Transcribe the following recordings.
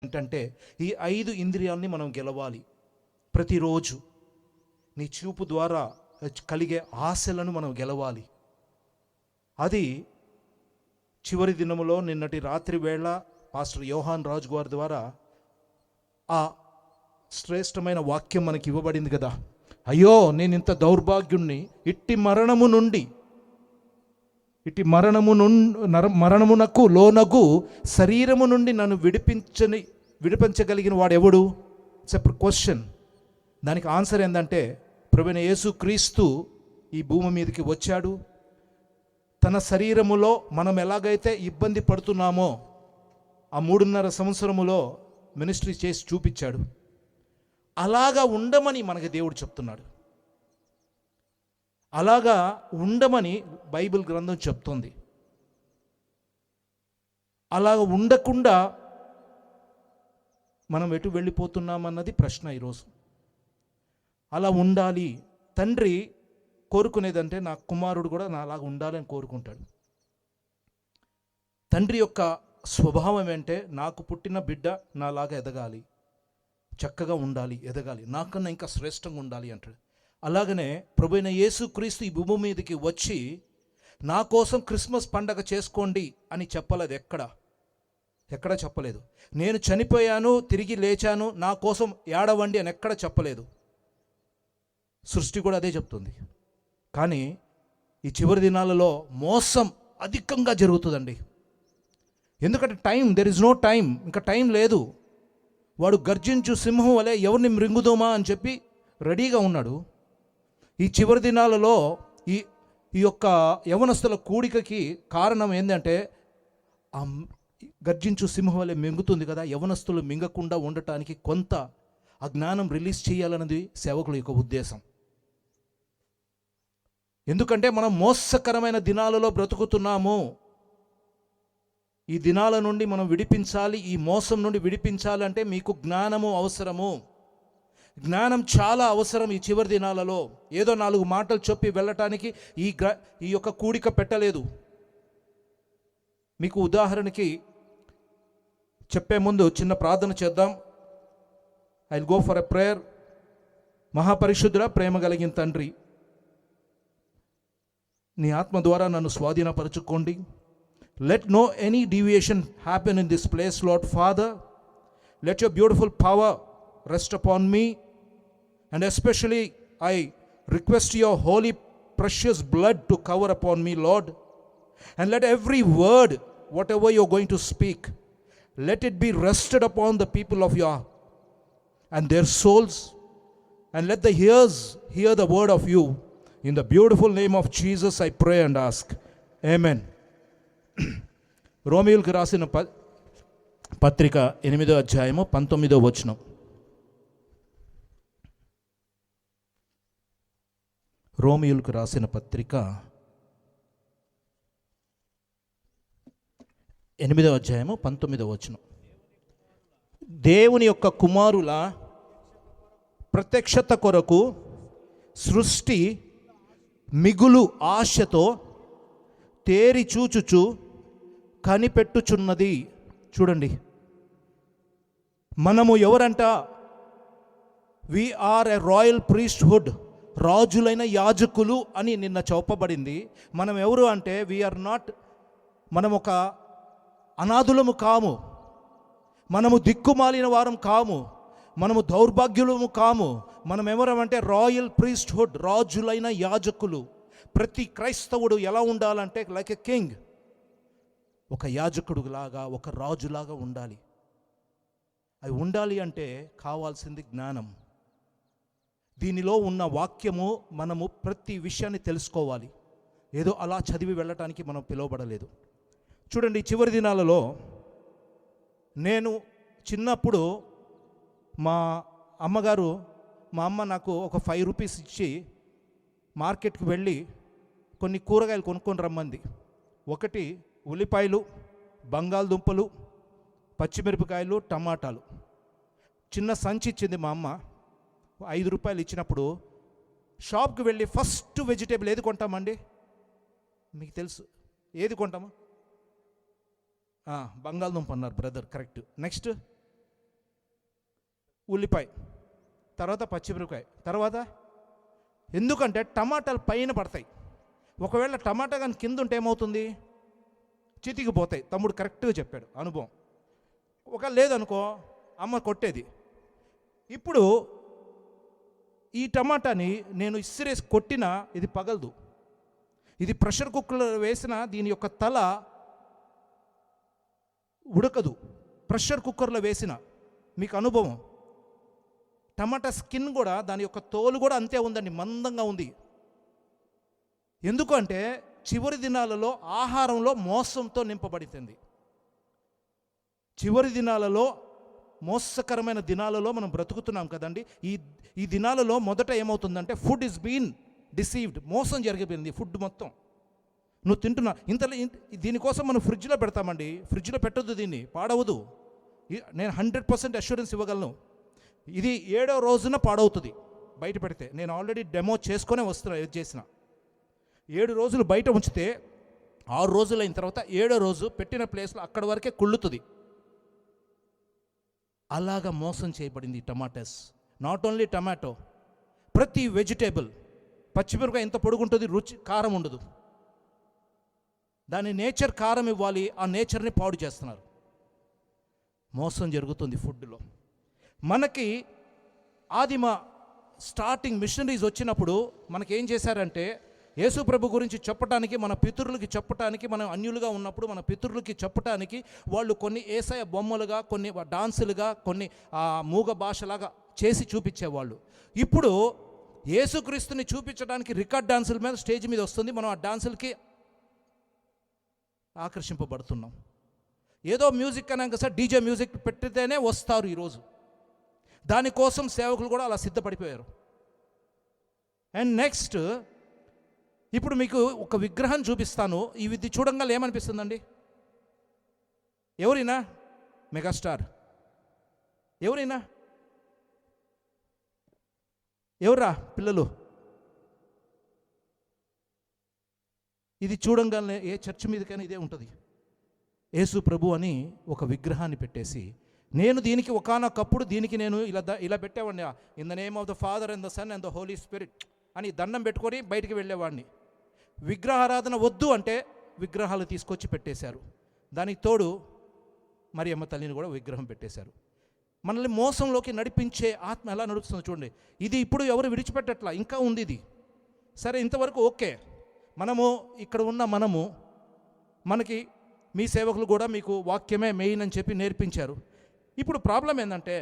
ఏంటంటే ఈ 5 ఇంద్రియాలని మనం గెలవాలి. ప్రతిరోజు నీ చూపు ద్వారా కలిగే ఆశలను మనం గెలవాలి. అది చివరి దినములో నిన్నటి రాత్రి వేళ పాస్టర్ యోహాన్ రాజు గారి ద్వారా ఆ శ్రేష్టమైన వాక్యం మనకి ఇవ్వబడింది కదా. అయ్యో నేను ఇంత దౌర్భాగ్యుణ్ణి, ఇట్టి మరణమునకు లోనగు శరీరము నుండి నన్ను విడిపించగలిగిన వాడు ఎవడు? It's a question. దానికి ఆన్సర్ ఏంటంటే ప్రభువైన యేసు క్రీస్తు ఈ భూమి మీదకి వచ్చాడు. తన శరీరములో మనం ఎలాగైతే ఇబ్బంది పడుతున్నామో ఆ 3.5 సంవత్సరములో మినిస్ట్రీ చేసి చూపించాడు. అలాగా ఉండమని మనకి దేవుడు చెప్తున్నాడు. అలాగా ఉండమని బైబిల్ గ్రంథం చెప్తుంది. అలాగ ఉండకుండా మనం ఎటు వెళ్ళిపోతున్నామన్నది ప్రశ్న ఈరోజు. అలా ఉండాలి. తండ్రి కోరుకునేదంటే నా కుమారుడు కూడా నాలాగా ఉండాలని కోరుకుంటాడు. తండ్రి యొక్క స్వభావం ఏంటంటే నాకు పుట్టిన బిడ్డ నాలాగా ఎదగాలి, చక్కగా ఉండాలి, ఎదగాలి, నాకన్నా ఇంకా శ్రేష్టంగా ఉండాలి అంటాడు. అలాగనే ప్రభువైన యేసు క్రీస్తు ఈ భూమి మీదకి వచ్చి నా కోసం క్రిస్మస్ పండగ చేసుకోండి అని చెప్పలేదు. ఎక్కడ చెప్పలేదు. నేను చనిపోయాను, తిరిగి లేచాను, నా కోసం ఏడవండి అని ఎక్కడ చెప్పలేదు. సృష్టి కూడా అదే చెప్తుంది. కానీ ఈ చివరి దినాలలో మోసం అధికంగా జరుగుతుందండి. ఎందుకంటే దెర్ ఇస్ నో టైం. ఇంకా టైం లేదు. వాడు గర్జించు సింహం వలె ఎవరిని మృంగుదోమా అని చెప్పి రెడీగా ఉన్నాడు. ఈ చివరి దినాలలో ఈ యొక్క యవనస్తుల కూడికకి కారణం ఏంటంటే ఆ గర్జించు సింహం వలె మింగుతుంది కదా. యవనస్తులు మింగకుండా ఉండటానికి కొంత ఆ జ్ఞానం రిలీజ్ చేయాలన్నది సేవకుల యొక్క ఉద్దేశం. ఎందుకంటే మనం మోసకరమైన దినాలలో బ్రతుకుతున్నాము. ఈ దినాల నుండి మనం విడిపించాలి. ఈ మోసం నుండి విడిపించాలంటే మీకు జ్ఞానము అవసరము. జ్ఞానం చాలా అవసరం ఈ చివరి దినాలలో. ఏదో 4 మాటలు చెప్పి వెళ్ళటానికి ఈ యొక్క కూడిక పెట్టలేదు. మీకు ఉదాహరణకి చెప్పే ముందు చిన్న ప్రార్థన చేద్దాం. I will go for a prayer. మహాపరిశుద్ధుడా, ప్రేమ కలిగిన తండ్రి, నీ ఆత్మ ద్వారా నన్ను స్వాధీనపరచుకోండి. Let no any deviation happen in this place, Lord Father. Let your beautiful power rest upon me, and especially I request your holy precious blood to cover upon me, Lord. And let every word, whatever you're going to speak, let it be rested upon the people of your and their souls, and let the ears hear the word of you. In the beautiful name of Jesus I pray and ask. Amen. రోమియోలకు రాసిన పత్రిక 8వ అధ్యాయము 19వ వచనం. రోమియోలకు రాసిన పత్రిక 8వ అధ్యాయము 19వ వచనం. దేవుని యొక్క కుమారుల ప్రత్యక్షత కొరకు సృష్టి మిగులు ఆశతో తేరి చూచుచు కనిపెట్టుచున్నది. చూడండి, మనము ఎవరంట? We are a royal priesthood, రాజులైన యాజకులు అని నిన్న చెప్పబడింది. మనం ఎవరు అంటే మనం ఒక అనాథులము కాము, మనము దిక్కుమాలిన వారం కాము, మనము దౌర్భాగ్యులము కాము. మనం ఎవరమంటే రాయల్ ప్రీస్ట్హుడ్, రాజులైన యాజకులు. ప్రతి క్రైస్తవుడు ఎలా ఉండాలంటే లైక్ ఎ కింగ్, ఒక యాజకుడు లాగా, ఒక రాజులాగా ఉండాలి. అవి ఉండాలి అంటే కావాల్సింది జ్ఞానం. దీనిలో ఉన్న వాక్యము మనము ప్రతి విషయాన్ని తెలుసుకోవాలి. ఏదో అలా చదివి వెళ్ళటానికి మనం పిలువబడలేదు. చూడండి, చివరి దినాలలో నేను చిన్నప్పుడు మా అమ్మ నాకు ఒక 5 రూపీస్ ఇచ్చి మార్కెట్కి వెళ్ళి కొన్ని కూరగాయలు కొనుక్కొని రమ్మంది. ఒకటి ఉల్లిపాయలు, బంగాళదుంపలు, పచ్చిమిరపకాయలు, టమాటాలు. చిన్న సంచి ఇచ్చింది మా అమ్మ. 5 రూపాయలు ఇచ్చినప్పుడు షాప్కి వెళ్ళి ఫస్ట్ వెజిటేబుల్ ఏది కొంటామండి? మీకు తెలుసు ఏది కొంటామా? బంగాళదుంప అన్నారు బ్రదర్, కరెక్ట్. నెక్స్ట్ ఉల్లిపాయ, తర్వాత పచ్చిమిరపకాయ, తర్వాత ఎందుకంటే టమాటాలు పైన పడతాయి. ఒకవేళ టమాటా కానీ కింద ఉంటే ఏమవుతుంది? చితికిపోతాయి. తమ్ముడు కరెక్ట్గా చెప్పాడు, అనుభవం. ఒకవేళ లేదనుకో అమ్మ కొట్టేది. ఇప్పుడు ఈ టమాటాని నేను ఇసిరేసి కొట్టినా ఇది పగలదు. ఇది ప్రెషర్ కుక్కర్లో వేసిన దీని యొక్క తల ఉడకదు. ప్రెషర్ కుక్కర్లో వేసిన మీకు అనుభవం. టమాటా స్కిన్ కూడా, దాని యొక్క తోలు కూడా అంతే ఉందండి, మందంగా ఉంది. ఎందుకంటే చివరి దినాలలో ఆహారంలో మోసంతో నింపబడుతుంది. చివరి దినాలలో, మోసకరమైన దినాలలో మనం బ్రతుకుతున్నాం కదండి. ఈ దినాలలో మొదట ఏమవుతుందంటే ఫుడ్ ఈజ్ బీన్ డిసీవ్డ్, మోసం జరిగిపోయింది ఫుడ్ మొత్తం. నువ్వు తింటున్నా దీనికోసం మనం ఫ్రిడ్జ్లో పెడతామండి. ఫ్రిడ్జ్లో పెట్టొద్దు, దీన్ని పాడవదు. నేను 100% అష్యూరెన్స్ ఇవ్వగలను. ఇది 7వ రోజున పాడవుతుంది బయట పెడితే. నేను ఆల్రెడీ డెమో చేసుకునే వస్తున్నా, ఏది చేసిన. 7 రోజులు బయట ఉంచితే 6 రోజులు అయిన తర్వాత 7వ రోజు పెట్టిన ప్లేస్లో అక్కడి వరకే కుళ్ళుతుంది. అలాగా మోసం చేయబడింది టమాటాస్. నాట్ ఓన్లీ టమాటో, ప్రతి వెజిటేబుల్. పచ్చిమిరపకాయ ఎంత పొడుగుంటుంది, రుచి కారం ఉండదు. దాని నేచర్ కారం ఇవ్వాలి, ఆ నేచర్ని పాడు చేస్తున్నారు. మోసం జరుగుతుంది ఫుడ్లో. మనకి ఆదిమ స్టార్టింగ్ మిషనరీస్ వచ్చినప్పుడు మనకేం చేశారంటే, యేసు ప్రభు గురించి చెప్పటానికి, మన పితరులకి చెప్పటానికి, మనం అన్యులుగా ఉన్నప్పుడు మన పితరులకి చెప్పటానికి వాళ్ళు కొన్ని ఏసయ బొమ్మలుగా, కొన్ని డాన్సులుగా, కొన్ని మూగ భాషలాగా చేసి చూపించేవాళ్ళు. ఇప్పుడు యేసుక్రీస్తుని చూపించడానికి రికార్డ్ డాన్సుల మీద స్టేజ్ మీద వస్తుంది. మనం ఆ డాన్సులకి ఆకర్షింపబడుతున్నాం. ఏదో మ్యూజిక్ అన్నాక సార్ డీజే మ్యూజిక్ పెట్టితేనే వస్తారు ఈరోజు. దానికోసం సేవకులు కూడా అలా సిద్ధపడిపోయారు. అండ్ నెక్స్ట్, ఇప్పుడు మీకు ఒక విగ్రహం చూపిస్తాను. ఇది చూడంగానే ఏమనిపిస్తుందండి? ఎవరైనా మెగాస్టార్, ఎవరైనా ఎవరా పిల్లలు? ఇది చూడంగానే ఏ చర్చ్ మీదకైనా ఇదే ఉంటుంది. యేసు ప్రభు అని ఒక విగ్రహాన్ని పెట్టేసి, నేను దీనికి ఒకానొకప్పుడు దీనికి నేను ఇలా పెట్టేవాడిని, in the name of the father and the sun and the Holi spirit అని దండం పెట్టుకొని బయటికి వెళ్ళేవాడిని. విగ్రహారాధన వద్దు అంటే విగ్రహాలు తీసుకొచ్చి పెట్టేశారు. దానికి తోడు మరియమ్మ తల్లిని కూడా విగ్రహం పెట్టేశారు. మనల్ని మోసంలోకి నడిపించే ఆత్మ ఎలా నడుస్తుందో చూడండి. ఇది ఇప్పుడు ఎవరు విడిచిపెట్టట్లా, ఇంకా ఉంది ఇది. సరే, ఇంతవరకు ఓకే. మనము ఇక్కడ ఉన్న మనకి మీ సేవకులు కూడా మీకు వాక్యమే మెయిన్ అని చెప్పి నేర్పించారు. ఇప్పుడు ప్రాబ్లం ఏంటంటే,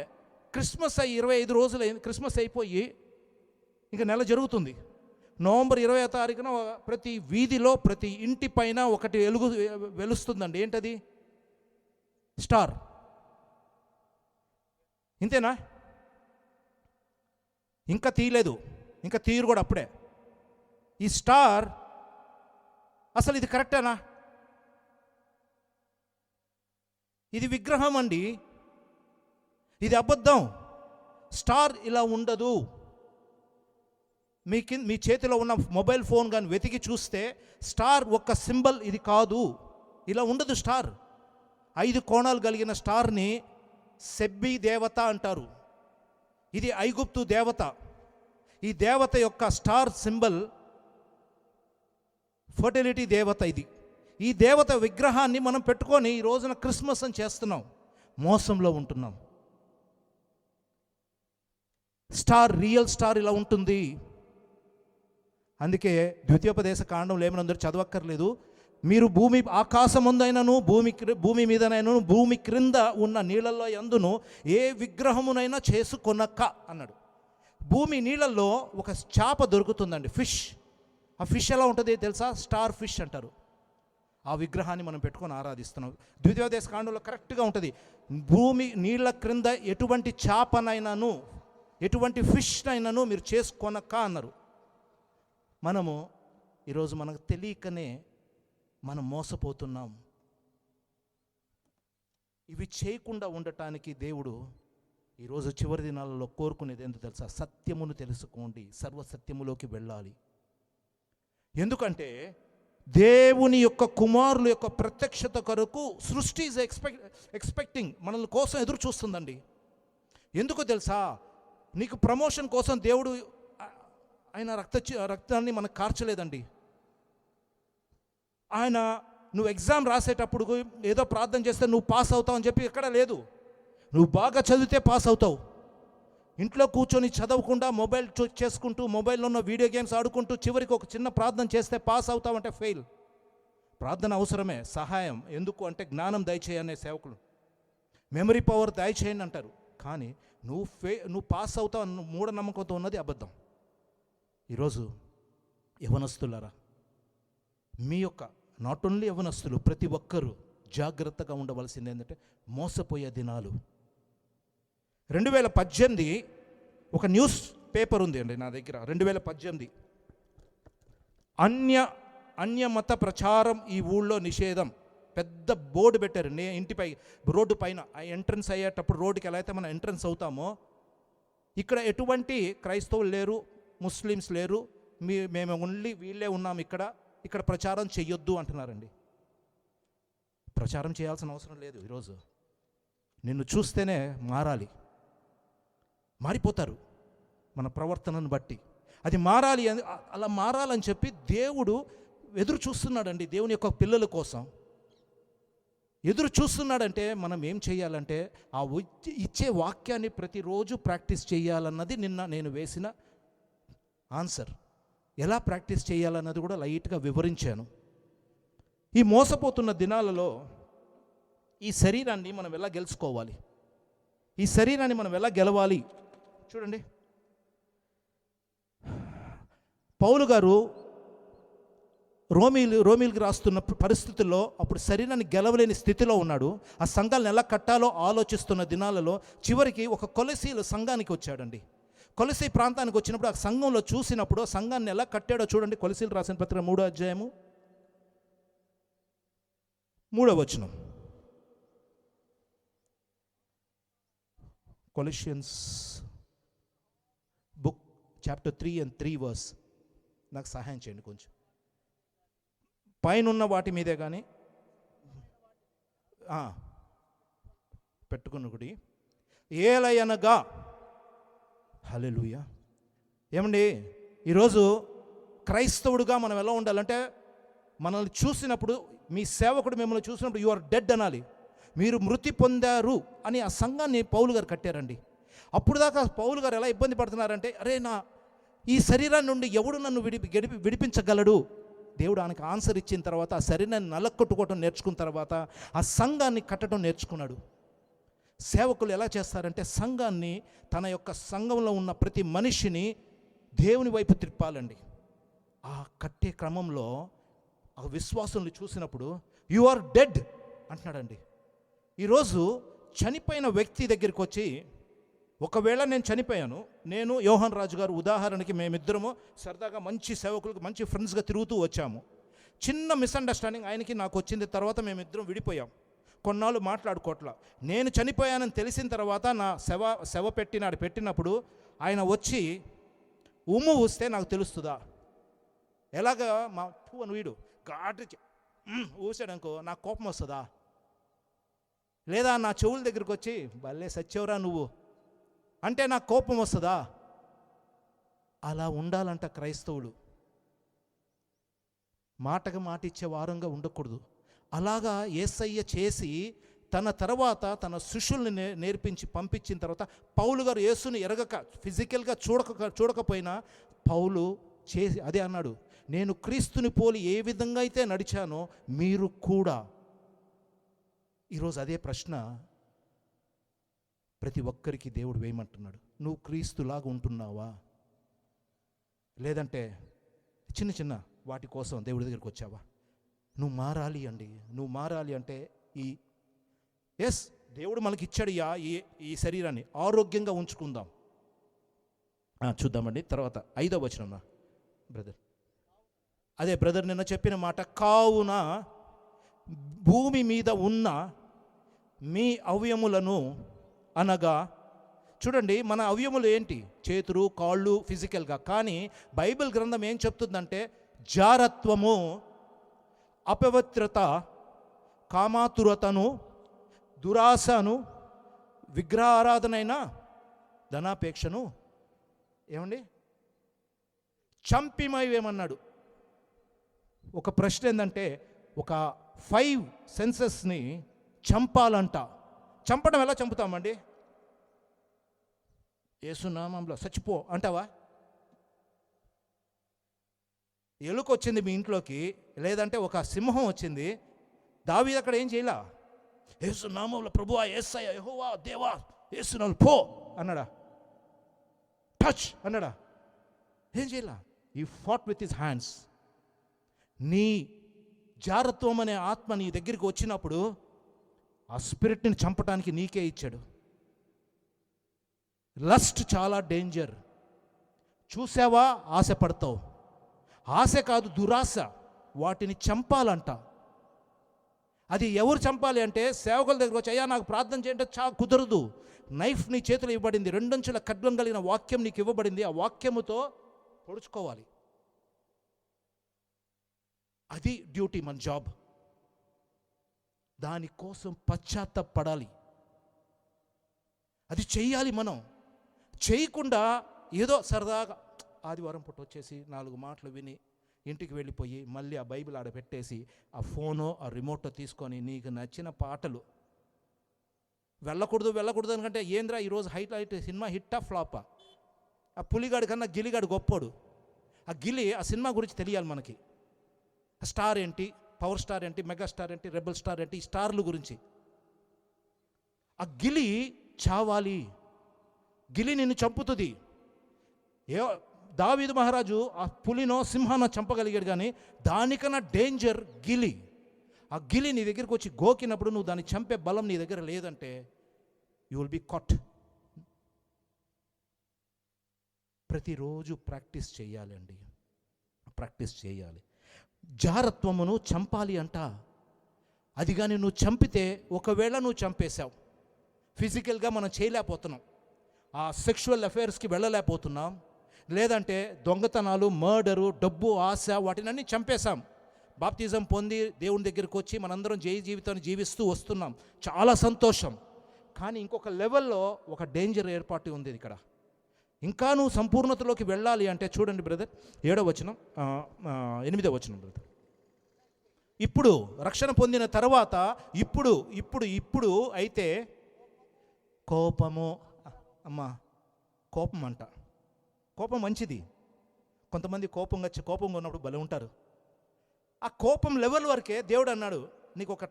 క్రిస్మస్ 25 రోజులు క్రిస్మస్ అయిపోయి ఇంకా నెల జరుగుతుంది. నవంబర్ 20వ తారీఖున ప్రతి వీధిలో, ప్రతి ఇంటి పైన ఒకటి వెలుస్తుందండి. ఏంటది? స్టార్. ఇంతేనా? ఇంకా తీయలేదు, ఇంకా తీయరు కూడా అప్పుడే. ఈ స్టార్ అసలు ఇది కరెక్టేనా? ఇది విగ్రహం అండి, ఇది అబద్ధం. స్టార్ ఇలా ఉండదు. మీ చేతిలో ఉన్న మొబైల్ ఫోన్ కానీ వెతికి చూస్తే స్టార్ ఒక సింబల్ ఇది కాదు, ఇలా ఉండదు స్టార్. 5 కోణాలు కలిగిన స్టార్ని సెబ్బి దేవత అంటారు. ఇది ఐగుప్తు దేవత. ఈ దేవత యొక్క స్టార్ సింబల్ ఫర్టిలిటీ దేవత. ఈ దేవత విగ్రహాన్ని మనం పెట్టుకొని ఈ రోజున క్రిస్మస్ అని చేస్తున్నాం. మోసంలో ఉంటున్నాం. స్టార్, రియల్ స్టార్ ఇలా ఉంటుంది. అందుకే ద్వితీయోపదేశ కాండంలో ఏమనందరూ చదవక్కర్లేదు. మీరు ఆకాశం ముందైనను భూమి మీదనైనను భూమి క్రింద ఉన్న నీళ్ళల్లో యందును ఏ విగ్రహమునైనా చేసుకొనక్క అన్నాడు. భూమి నీళ్ళల్లో ఒక చేప దొరుకుతుందండి, ఫిష్. ఆ ఫిష్ ఎలా ఉంటుంది తెలుసా? స్టార్ ఫిష్ అంటారు. ఆ విగ్రహాన్ని మనం పెట్టుకొని ఆరాధిస్తున్నాం. ద్వితీయోపదేశ కాండంలో కరెక్ట్గా ఉంటుంది. భూమి నీళ్ళ క్రింద ఎటువంటి చేపనైనాను, ఎటువంటి ఫిష్నైనాను మీరు చేసుకొనక్క అన్నారు. మనము ఈరోజు మనకు తెలియకనే మనం మోసపోతున్నాం. ఇవి చేయకుండా ఉండటానికి దేవుడు ఈరోజు చివరి దినాలలో కోరుకునేది ఏంటో తెలుసా? సత్యమును తెలుసుకోండి, సర్వసత్యములోకి వెళ్ళాలి. ఎందుకంటే దేవుని యొక్క కుమారుల యొక్క ప్రత్యక్షత కొరకు సృష్టి ఈజ్ ఎక్స్పెక్టింగ్, మనల్ని కోసం ఎదురు చూస్తుందండి. ఎందుకో తెలుసా, నీకు ప్రమోషన్ కోసం దేవుడు ఆయన రక్తాన్ని మనకు కార్చలేదండి. ఆయన నువ్వు ఎగ్జామ్ రాసేటప్పుడు ఏదో ప్రార్థన చేస్తే నువ్వు పాస్ అవుతావు అని చెప్పి ఎక్కడ లేదు. నువ్వు బాగా చదివితే పాస్ అవుతావు. ఇంట్లో కూర్చొని చదవకుండా మొబైల్ చేసుకుంటూ మొబైల్లో ఉన్న వీడియో గేమ్స్ ఆడుకుంటూ చివరికి ఒక చిన్న ప్రార్థన చేస్తే పాస్ అవుతావంటే ఫెయిల్. ప్రార్థన అవసరమే, సహాయం. ఎందుకు అంటే జ్ఞానం దయచేయనే సేవకులు, మెమరీ పవర్ దయచేయండి అంటారు. కానీ నువ్వు పాస్ అవుతావు అన్న మూఢనమ్మకంతో ఉన్నది అబద్ధం. ఈరోజు యవనస్తులారా, మీ యొక్క నాట్ ఓన్లీ యవనస్తులు, ప్రతి ఒక్కరూ జాగ్రత్తగా ఉండవలసింది ఏంటంటే మోసపోయే దినాలు. 2018 ఒక న్యూస్ పేపర్ ఉంది అండి నా దగ్గర. 2018 అన్య మత ప్రచారం ఈ ఊళ్ళో నిషేధం, పెద్ద బోర్డు పెట్టారు ఇంటిపై, రోడ్డు పైన. ఆ ఎంట్రన్స్ అయ్యేటప్పుడు రోడ్డుకి ఎలా అయితే మనం ఎంట్రన్స్ అవుతామో, ఇక్కడ ఎటువంటి క్రైస్తవులు లేరు, ముస్లిమ్స్ లేరు, మేము ఓన్లీ వీళ్ళే ఉన్నాం ఇక్కడ ప్రచారం చెయ్యొద్దు అంటున్నారండి. ప్రచారం చేయాల్సిన అవసరం లేదు. ఈరోజు నిన్ను చూస్తేనే మారిపోతారు మన ప్రవర్తనను బట్టి. అది మారాలి, అలా మారాలని చెప్పి దేవుడు ఎదురు చూస్తున్నాడండి. దేవుని యొక్క పిల్లల కోసం ఎదురు చూస్తున్నాడంటే మనం ఏం చేయాలంటే ఆ ఇచ్చే వాక్యాన్ని ప్రతిరోజు ప్రాక్టీస్ చేయాలన్నది నిన్న నేను వేసిన ఆన్సర్. ఎలా ప్రాక్టీస్ చేయాలన్నది కూడా లైట్గా వివరించాను. ఈ మోసపోతున్న దినాలలో ఈ శరీరాన్ని మనం ఎలా గెలుచుకోవాలి, ఈ శరీరాన్ని మనం ఎలా గెలవాలి చూడండి. పౌలు గారు రోమీలకు రాస్తున్న పరిస్థితుల్లో అప్పుడు శరీరాన్ని గెలవలేని స్థితిలో ఉన్నాడు. ఆ సంఘాలను ఎలా కట్టాలో ఆలోచిస్తున్న దినాలలో చివరికి ఒక కొలసీలు సంఘానికి వచ్చాడండి. కొలసీ ప్రాంతానికి వచ్చినప్పుడు ఆ సంఘంలో చూసినప్పుడు ఆ సంఘాన్ని ఎలా కట్టాడో చూడండి. కొలసీలు రాసిన పత్రిక 3వ అధ్యాయము 3వ వచనం. Colossians book chapter 3 and 3 verse. నాకు సహాయం చేయండి కొంచెం. పైనున్న వాటి మీదే కానీ పెట్టుకున్నగుడి ఏలయనగా. హల్లెలూయా. ఏమండి, ఈరోజు క్రైస్తవుడుగా మనం ఎలా ఉండాలంటే, మనల్ని చూసినప్పుడు, మీ సేవకుడు మిమ్మల్ని చూసినప్పుడు యు ఆర్ డెడ్ అనాలి. మీరు మృతి పొందారు అని ఆ సంఘాన్ని పౌలు గారు కట్టారండి. అప్పుడు దాకా పౌలు గారు ఎలా ఇబ్బంది పడుతున్నారంటే, అరే ఈ శరీరాన్ని నుండి ఎవడు నన్ను విడిపించగలడు? దేవుడు ఆయనకు ఆన్సర్ ఇచ్చిన తర్వాత ఆ శరీరాన్ని నలక్కొట్టుకోవటం నేర్చుకున్న తర్వాత ఆ సంఘాన్ని కట్టడం నేర్చుకున్నాడు. సేవకులు ఎలా చేస్తారంటే సంఘాన్ని, తన యొక్క సంఘంలో ఉన్న ప్రతి మనిషిని దేవుని వైపు తిప్పాలండి. ఆ కట్టే క్రమంలో ఆ విశ్వాసుల్ని చూసినప్పుడు యు ఆర్ డెడ్ అంటున్నాడండి. ఈరోజు చనిపోయిన వ్యక్తి దగ్గరికి వచ్చి, ఒకవేళ నేను చనిపోయాను, నేను యోహాన్ రాజు గారు ఉదాహరణకి మేమిద్దరము సరదాగా మంచి సేవకులకు మంచి ఫ్రెండ్స్గా తిరుగుతూ వచ్చాము. చిన్న మిస్అండర్స్టాండింగ్ ఆయనకి నాకు వచ్చింది. తర్వాత మేమిద్దరం విడిపోయాం. కొన్నాళ్ళు మాట్లాడుకోవట్లా. నేను చనిపోయానని తెలిసిన తర్వాత నా శవ పెట్టినప్పుడు ఆయన వచ్చి ఉమ్ము ఊస్తే నాకు తెలుస్తుందా? ఎలాగా మా అని వీడు ఘాటు ఊసాడనుకో నాకు కోపం వస్తుందా? లేదా నా చెవుల దగ్గరికి వచ్చి భలే సచ్చేవరా నువ్వు అంటే నాకు కోపం వస్తుందా? అలా ఉండాలంట క్రైస్తవుడు. మాటకు మాట ఇచ్చే వారంగా ఉండకూడదు. అలాగా యేసయ్య చేసి తన తర్వాత తన శిష్యుల్ని నేర్పించి పంపించిన తర్వాత పౌలు గారు యేసుని ఎరగక ఫిజికల్గా చూడకపోయినా పౌలు చేసి అదే అన్నాడు, నేను క్రీస్తుని పోలి ఏ విధంగా అయితే నడిచానో మీరు కూడా. ఈరోజు అదే ప్రశ్న ప్రతి ఒక్కరికి దేవుడు వేయమంటున్నాడు. నువ్వు క్రీస్తులాగా ఉంటున్నావా? లేదంటే చిన్న చిన్న వాటి కోసం దేవుడి దగ్గరికి వచ్చావా? నువ్వు మారాలి అండి. నువ్వు మారాలి అంటే దేవుడు మనకి ఇచ్చాడు ఈ శరీరాన్ని ఆరోగ్యంగా ఉంచుకుందాం. చూద్దామండి తర్వాత 5వ వచనం బ్రదర్. అదే బ్రదర్ నిన్న చెప్పిన మాట, కావున భూమి మీద ఉన్న మీ అవయములను అనగా, చూడండి మన అవయములు ఏంటి? చేతులు, కాళ్ళు, ఫిజికల్గా. కానీ బైబిల్ గ్రంథం ఏం చెప్తుందంటే జారత్వము, అపవిత్రత, కామాతురతను, దురాశను, విగ్రహారాధనైనా ధనాపేక్షను ఏమండి చంపిమయ్యేమన్నాడు. ఒక ప్రశ్న ఏంటంటే, ఒక 5 సెన్సెస్ని చంపాలంట. చంపడం ఎలా చంపుతామండి? యేసునామంలో చచ్చిపో అంటావా? ఎలుక వచ్చింది మీ ఇంట్లోకి, లేదంటే ఒక సింహం వచ్చింది, దావీదు అక్కడ ఏం చేయలా? యేసునామంలో ప్రభువా, యేసయ్యా, యెహోవా, దేవా, యేసునామంలో పో అన్నాడా? టచ్ అన్నాడా? ఏం చేయలా? ఈ ఫాట్ విత్ హిస్ హ్యాండ్స్. నీ జారత్వం అనే ఆత్మ నీ దగ్గరికి వచ్చినప్పుడు ఆ స్పిరిట్ని చంపడానికి నీకే ఇచ్చాడు. లస్ట్ చాలా డేంజర్. చూసావా, ఆశపడతావు. ఆశ కాదు, దురాశ. వాటిని చంపాలంట. అది ఎవరు చంపాలి అంటే, సేవకుల దగ్గర వచ్చి, అయ్యా నాకు ప్రార్థన చేయంటే కుదరదు. నైఫ్ నీ చేతిలో ఇవ్వబడింది, 2 అంచుల ఖడ్గం కలిగిన వాక్యం నీకు ఇవ్వబడింది. ఆ వాక్యముతో పొడుచుకోవాలి. అది డ్యూటీ, మన జాబ్. దానికోసం పశ్చాత్తాపడాలి. అది చెయ్యాలి. మనం చేయకుండా ఏదో సరదాగా ఆదివారం పూట వచ్చేసి 4 మాటలు విని ఇంటికి వెళ్ళిపోయి మళ్ళీ ఆ బైబిల్ ఆడ పెట్టేసి ఆ ఫోనో ఆ రిమోటో తీసుకొని నీకు నచ్చిన పాటలు వెళ్ళకూడదు అనుకంటే, ఏంద్రా ఈరోజు హైలైట్ సినిమా హిట్టా ఫ్లాపా? ఆ పులిగాడి కన్నా గిలిగాడు గొప్పోడు. ఆ గిలి, ఆ సినిమా గురించి తెలియాలి మనకి. స్టార్ ఏంటి, పవర్ స్టార్ ఏంటి, మెగా స్టార్ ఏంటి, రెబల్ స్టార్ ఏంటి, ఈ స్టార్ల గురించి. ఆ గిలి చావాలి. గిలి నిన్ను చంపుతుంది. దావీదు మహారాజు ఆ పులినో సింహానో చంపగలిగాడు, కానీ దానికన్నా డేంజర్ గిలి. ఆ గిలి నీ దగ్గరికి వచ్చి గోకినప్పుడు నువ్వు దాన్ని చంపే బలం నీ దగ్గర లేదంటే యూ విల్ బి కాట్. ప్రతిరోజు ప్రాక్టీస్ చేయాలండి, ప్రాక్టీస్ చేయాలి. జారత్వమును చంపాలి అంట. అది కానీ నువ్వు చంపితే, ఒకవేళ నువ్వు చంపేశావు, ఫిజికల్గా మనం చేయలేకపోతున్నాం, ఆ సెక్షువల్ అఫైర్స్కి వెళ్ళలేకపోతున్నాం, లేదంటే దొంగతనాలు, మర్డరు, డబ్బు, ఆశ, వాటినన్నీ చంపేశాం. బాప్తిజం పొంది దేవుని దగ్గరికి వచ్చి మనందరం జయ జీవితాన్ని జీవిస్తూ వస్తున్నాం, చాలా సంతోషం. కానీ ఇంకొక లెవెల్లో ఒక డేంజర్ ఏర్పాటు ఉంది ఇక్కడ. ఇంకా నువ్వు సంపూర్ణతలోకి వెళ్ళాలి అంటే చూడండి బ్రదర్, 7వ వచనం, 8వ వచనం బ్రదర్. ఇప్పుడు రక్షణ పొందిన తర్వాత ఇప్పుడు అయితే కోపము. అమ్మా, కోపం అంట. కోపం మంచిది. కొంతమంది కోపంగా ఉన్నప్పుడు భలే ఉంటారు. ఆ కోపం లెవెల్ వరకే దేవుడు అన్నాడు, నీకు ఒక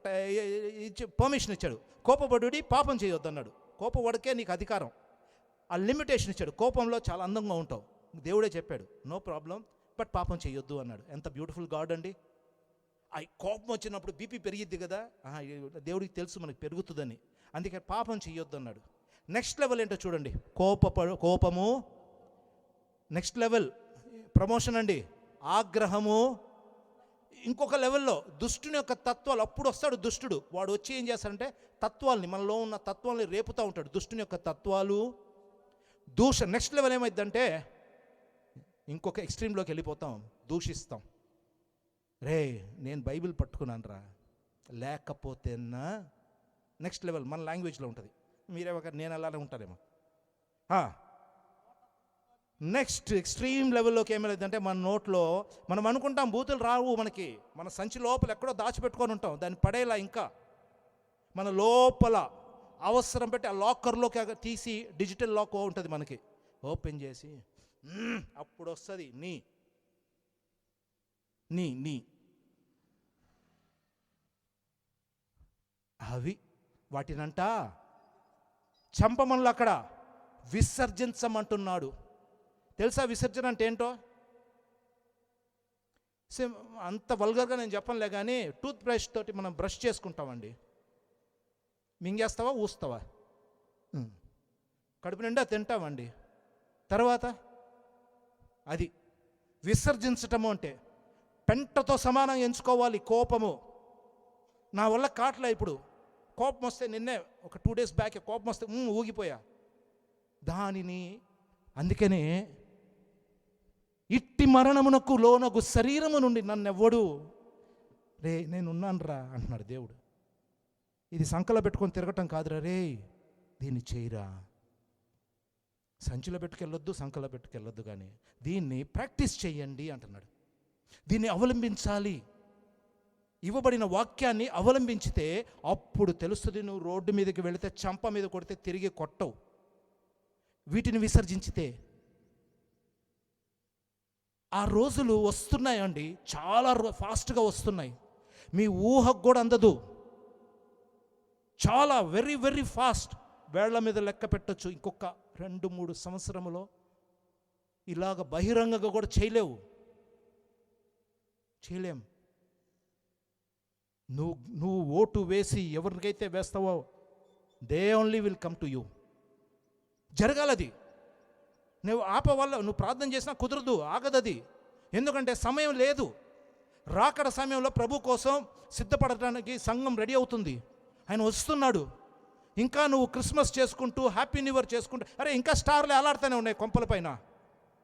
పర్మిషన్ ఇచ్చాడు. కోపపడుడి, పాపం చేయొద్దు అన్నాడు. కోపపడికే నీకు అధికారం. ఆ లిమిటేషన్ ఇచ్చాడు. కోపంలో చాలా అందంగా ఉంటావు, దేవుడే చెప్పాడు, నో ప్రాబ్లం, బట్ పాపం చేయొద్దు అన్నాడు. ఎంత బ్యూటిఫుల్ గాడ్ అండి. ఆ కోపం వచ్చినప్పుడు బీపీ పెరిగిద్ది కదా, దేవుడికి తెలుసు మనకి పెరుగుతుందని, అందుకే పాపం చేయొద్దు అన్నాడు. నెక్స్ట్ లెవెల్ ఏంటో చూడండి, కోపము. నెక్స్ట్ లెవెల్ ప్రమోషన్ అండి, ఆగ్రహము. ఇంకొక లెవెల్లో దుష్టుని యొక్క తత్వాలు. అప్పుడు వస్తాడు దుష్టుడు, వాడు వచ్చి ఏం చేస్తాడంటే తత్వాల్ని, మనలో ఉన్న తత్వాల్ని రేపుతూ ఉంటాడు. దుష్టుని యొక్క తత్వాలు, దూషణ. నెక్స్ట్ లెవెల్ ఏమైందంటే ఇంకొక ఎక్స్ట్రీమ్లోకి వెళ్ళిపోతాం, దూషిస్తాం. రే నేను బైబిల్ పట్టుకున్నాను రా, లేకపోతేనా. నెక్స్ట్ లెవెల్ మన లాంగ్వేజ్లో ఉంటుంది, మీరే ఒక నేను అలానే ఉంటారేమో. నెక్స్ట్ ఎక్స్ట్రీమ్ లెవెల్లోకి ఏమైందంటే మన నోట్లో మనం అనుకుంటాం బూతులు రావు మనకి, మన సంచి లోపల ఎక్కడో దాచిపెట్టుకొని ఉంటాం, దాన్ని పడేలా ఇంకా మన లోపల అవసరం పెట్టి ఆ లాకర్లోకి తీసి, డిజిటల్ లాక్ ఉంటుంది మనకి, ఓపెన్ చేసి అప్పుడు వస్తుంది నీ నీ నీ అవి వాటినంట చంపమనులు అక్కడ విసర్జించమంటున్నాడు. తెలుసా విసర్జన అంటే ఏంటో? సేమ్ అంత వల్గర్గా నేను చెప్పనులే, కానీ టూత్ బ్రష్ తోటి మనం బ్రష్ చేసుకుంటామండి. మింగేస్తావా, ఊస్తావా, కడుపు నిండా తింటామండి. తర్వాత అది విసర్జించటము అంటే పెంటతో సమానం ఎంచుకోవాలి. కోపము నా వల్ల కాట్లే. ఇప్పుడు కోపం వస్తే, నిన్నే ఒక 2 days బ్యాక్ కోపం వస్తే ఊగిపోయా దానిని. అందుకనే ఇట్టి మరణమునకు లోనగు శరీరము నుండి నన్నెవ్వడు, రే నేనున్నాను రా అంటున్నాడు దేవుడు. ఇది సంకలో పెట్టుకొని తిరగటం కాదురా, రే దీన్ని చేయరా. సంచిలో పెట్టుకెళ్ళొద్దు, సంకలో పెట్టుకెళ్ళొద్దు, కానీ దీన్ని ప్రాక్టీస్ చేయండి అంటున్నాడు. దీన్ని అవలంబించాలి. ఇవ్వబడిన వాక్యాన్ని అవలంబించితే అప్పుడు తెలుస్తుంది. నువ్వు రోడ్డు మీదకి వెళితే చంప మీద కొడితే తిరిగి కొట్టవు. వీటిని విసర్జించితే ఆ రోజులు వస్తున్నాయండి, చాలా ఫాస్ట్గా వస్తున్నాయి. మీ ఊహకు కూడా అందదు. చాలా వెరీ వెరీ ఫాస్ట్. వేళ్ల మీద లెక్క పెట్టచ్చు. ఇంకొక 2-3 సంవత్సరములో ఇలాగ బహిరంగంగా కూడా చేయలేం. నువ్వు ఓటు వేసి ఎవరికైతే వేస్తావో they only will come to you. జరగాలది. నువ్వు ఆపవల్ల నువ్వు ప్రార్థన చేసినా కుదరదు, ఆగదది. ఎందుకంటే సమయం లేదు. రాకడ సమయంలో ప్రభు కోసం సిద్ధపడటానికి సంఘం రెడీ అవుతుంది. ఆయన వస్తున్నాడు. ఇంకా నువ్వు క్రిస్మస్ చేసుకుంటూ హ్యాపీ న్యూ ఇయర్ చేసుకుంటూ, అరే ఇంకా స్టార్లు అలాడుతూనే ఉన్నాయి కొంపల పైన,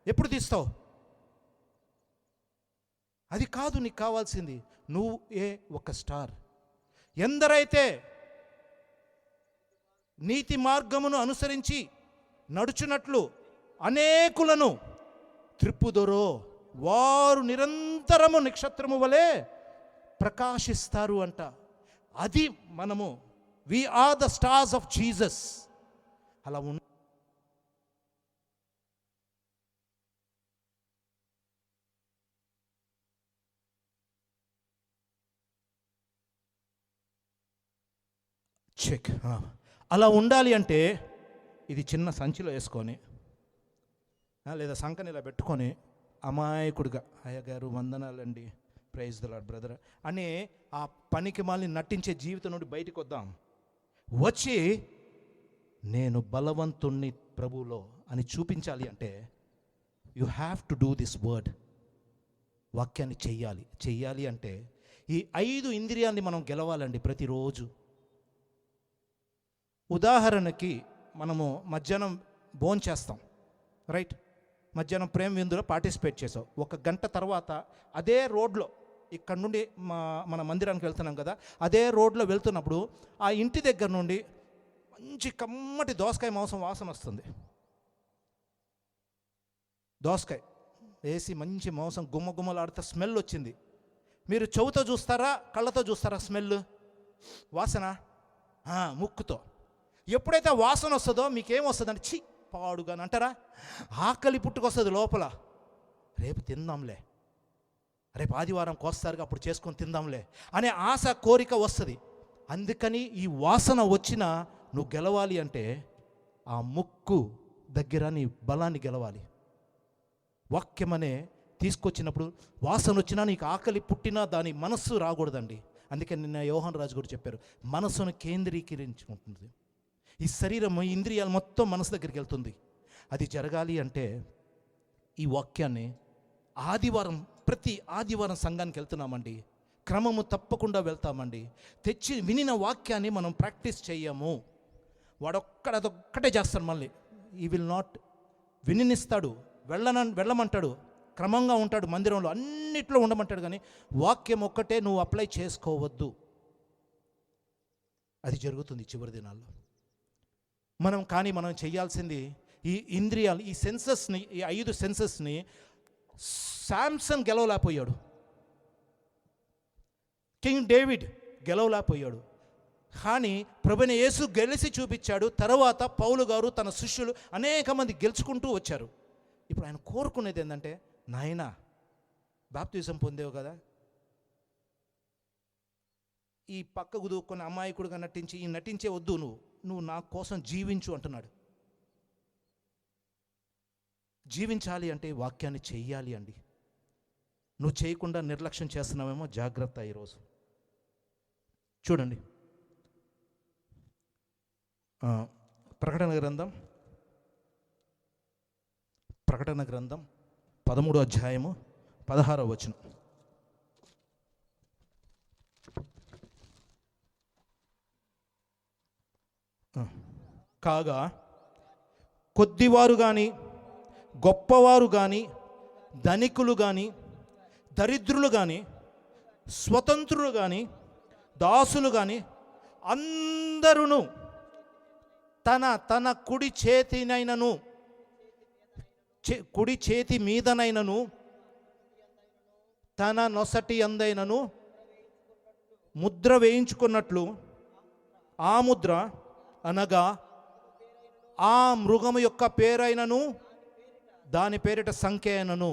ఎప్పుడు తీస్తావు? అది కాదు నీకు కావాల్సింది. నువ్వు ఒక స్టార్. ఎందరైతే నీతి మార్గమును అనుసరించి నడుచునట్లు అనేకులను త్రిప్పుదొరో వారు నిరంతరము నక్షత్రము వలె ప్రకాశిస్తారు అంట. అది మనము. We are the stars of Jesus. అలా చెక్. అలా ఉండాలి అంటే ఇది చిన్న సంచిలో వేసుకొని లేదా సంకని ఇలా పెట్టుకొని అమాయకుడిగా, అయ్యగారు వందనాలండి, ప్రైజ్ ద లార్డ్ బ్రదర్ అని ఆ పనికి మళ్ళీ నటించే జీవితం నుండి బయటికి వద్దాం. వచ్చి నేను బలవంతుణ్ణి ప్రభువులో అని చూపించాలి అంటే you have to do this word. వాక్యాన్ని చెయ్యాలి అంటే ఈ 5 ఇంద్రియాల్ని మనం గెలవాలండి ప్రతిరోజు. ఉదాహరణకి మనము మధ్యాహ్నం భోంచేస్తాం, రైట్? మధ్యాహ్నం ప్రేమ విందులో పార్టిసిపేట్ చేసావు. 1 గంట తర్వాత అదే రోడ్లో, ఇక్కడ నుండి మన మందిరానికి వెళ్తున్నాం కదా, అదే రోడ్లో వెళ్తున్నప్పుడు ఆ ఇంటి దగ్గర నుండి మంచి కమ్మటి దోసకాయ మాంసం వాసన వస్తుంది. దోసకాయ వేసి మంచి మాంసం గుమ్మగుమ్మలాడుతూ స్మెల్ వచ్చింది. మీరు చెవుతో చూస్తారా, కళ్ళతో చూస్తారా స్మెల్? వాసన ముక్కుతో. ఎప్పుడైతే వాసన వస్తుందో మీకేం వస్తుందంటే ఛీ పాడుగాని అంటారా? ఆకలి పుట్టుకొస్తుంది లోపల. రేపు తిందాంలే, రేపు ఆదివారం కోస్తారుగా అప్పుడు చేసుకొని తిందాంలే అనే ఆశ, కోరిక వస్తుంది. అందుకని ఈ వాసన వచ్చినా నువ్వు గెలవాలి అంటే ఆ ముక్కు దగ్గర నీ బలాన్ని గెలవాలి. వాక్యమనే తీసుకొచ్చినప్పుడు వాసన వచ్చినా, నీకు ఆకలి పుట్టినా దాని మనస్సు రాకూడదండి. అందుకే నిన్న యోహాన్ రాజు కూడా చెప్పారు, మనస్సును కేంద్రీకరించుకుంటుంది. ఈ శరీరం, ఈ ఇంద్రియాలు మొత్తం మనసు దగ్గరికి వెళ్తుంది. అది జరగాలి అంటే ఈ వాక్యాన్ని ఆదివారం, ప్రతి ఆదివారం సంఘానికి వెళ్తున్నామండి, క్రమము తప్పకుండా వెళ్తామండి. తెచ్చి వినిన వాక్యాన్ని మనం ప్రాక్టీస్ చెయ్యము. అదొక్కటే చేస్తాడు. మళ్ళీ ఈ విల్ నాట్ వినినిస్తాడు, వెళ్ళమంటాడు, క్రమంగా ఉంటాడు, మందిరంలో అన్నిట్లో ఉండమంటాడు. కానీ వాక్యం ఒక్కటే నువ్వు అప్లై చేసుకోవద్దు. అది జరుగుతుంది చివరి దినాల్లో. మనం చేయాల్సింది ఈ ఇంద్రియాలు, ఈ సెన్సెస్ని, ఈ 5 సెన్సెస్ని శాంసన్ గెలవలేకపోయాడు, కింగ్ డేవిడ్ గెలవలేకపోయాడు. కానీ ప్రభువైన యేసు గెలిచి చూపించాడు. తర్వాత పౌలు గారు, తన శిష్యులు అనేక మంది గెలుచుకుంటూ వచ్చారు. ఇప్పుడు ఆయన కోరుకునేది ఏంటంటే, నాయనా బాప్తిజం పొందేవు కదా, ఈ పక్కకు దూక్కుని అమాయకుడుగా నటించి ఈ నటించే వద్దు, నువ్వు నా కోసం జీవించు అంటున్నాడు. జీవించాలి అంటే వాక్యాన్ని చెయ్యాలి అండి. నువ్వు చేయకుండా నిర్లక్ష్యం చేస్తున్నావేమో, జాగ్రత్త. ఈరోజు చూడండి, ప్రకటన గ్రంథం 13వ అధ్యాయము 16వ వచనం. కాగా కొద్దివారు కానీ, గొప్పవారు కానీ, ధనికులు కానీ, దరిద్రులు కానీ, స్వతంత్రులు కానీ, దాసులు కానీ అందరూ తన కుడి చేతినైనను కుడి చేతి మీదనైనను తన నొసటి అందైనను ముద్ర వేయించుకున్నట్లు ఆ ముద్ర అనగా ఆ మృగము యొక్క పేరైనను దాని పేరిట సంఖ్య అయినను.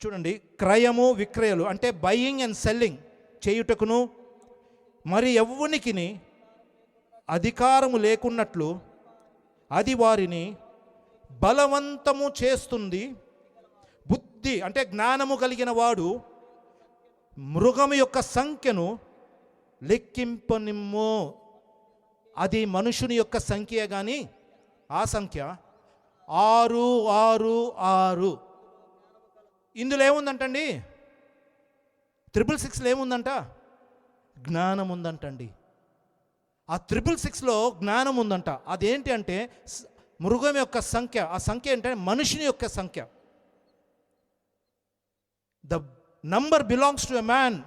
చూడండి, క్రయము విక్రయాలు అంటే బయింగ్ అండ్ సెల్లింగ్ చేయుటకును మరి ఎవ్వనికిని అధికారము లేకున్నట్లు అది వారిని బలవంతము చేస్తుంది. బుద్ధి అంటే జ్ఞానము కలిగిన వాడు మృగము యొక్క సంఖ్యను లెక్కింపనిమ్ము. అది మనుషుని యొక్క సంఖ్య కానీ ఆ సంఖ్య 666. ఇందులో ఏముందంటండి? 666లో ఏముందంట? జ్ఞానం ఉందంటండి. ఆ 666లో జ్ఞానం ఉందంట. అదేంటి అంటే మృగం యొక్క సంఖ్య. ఆ సంఖ్య ఏంటంటే మనుషుని యొక్క సంఖ్య. The number belongs to a man.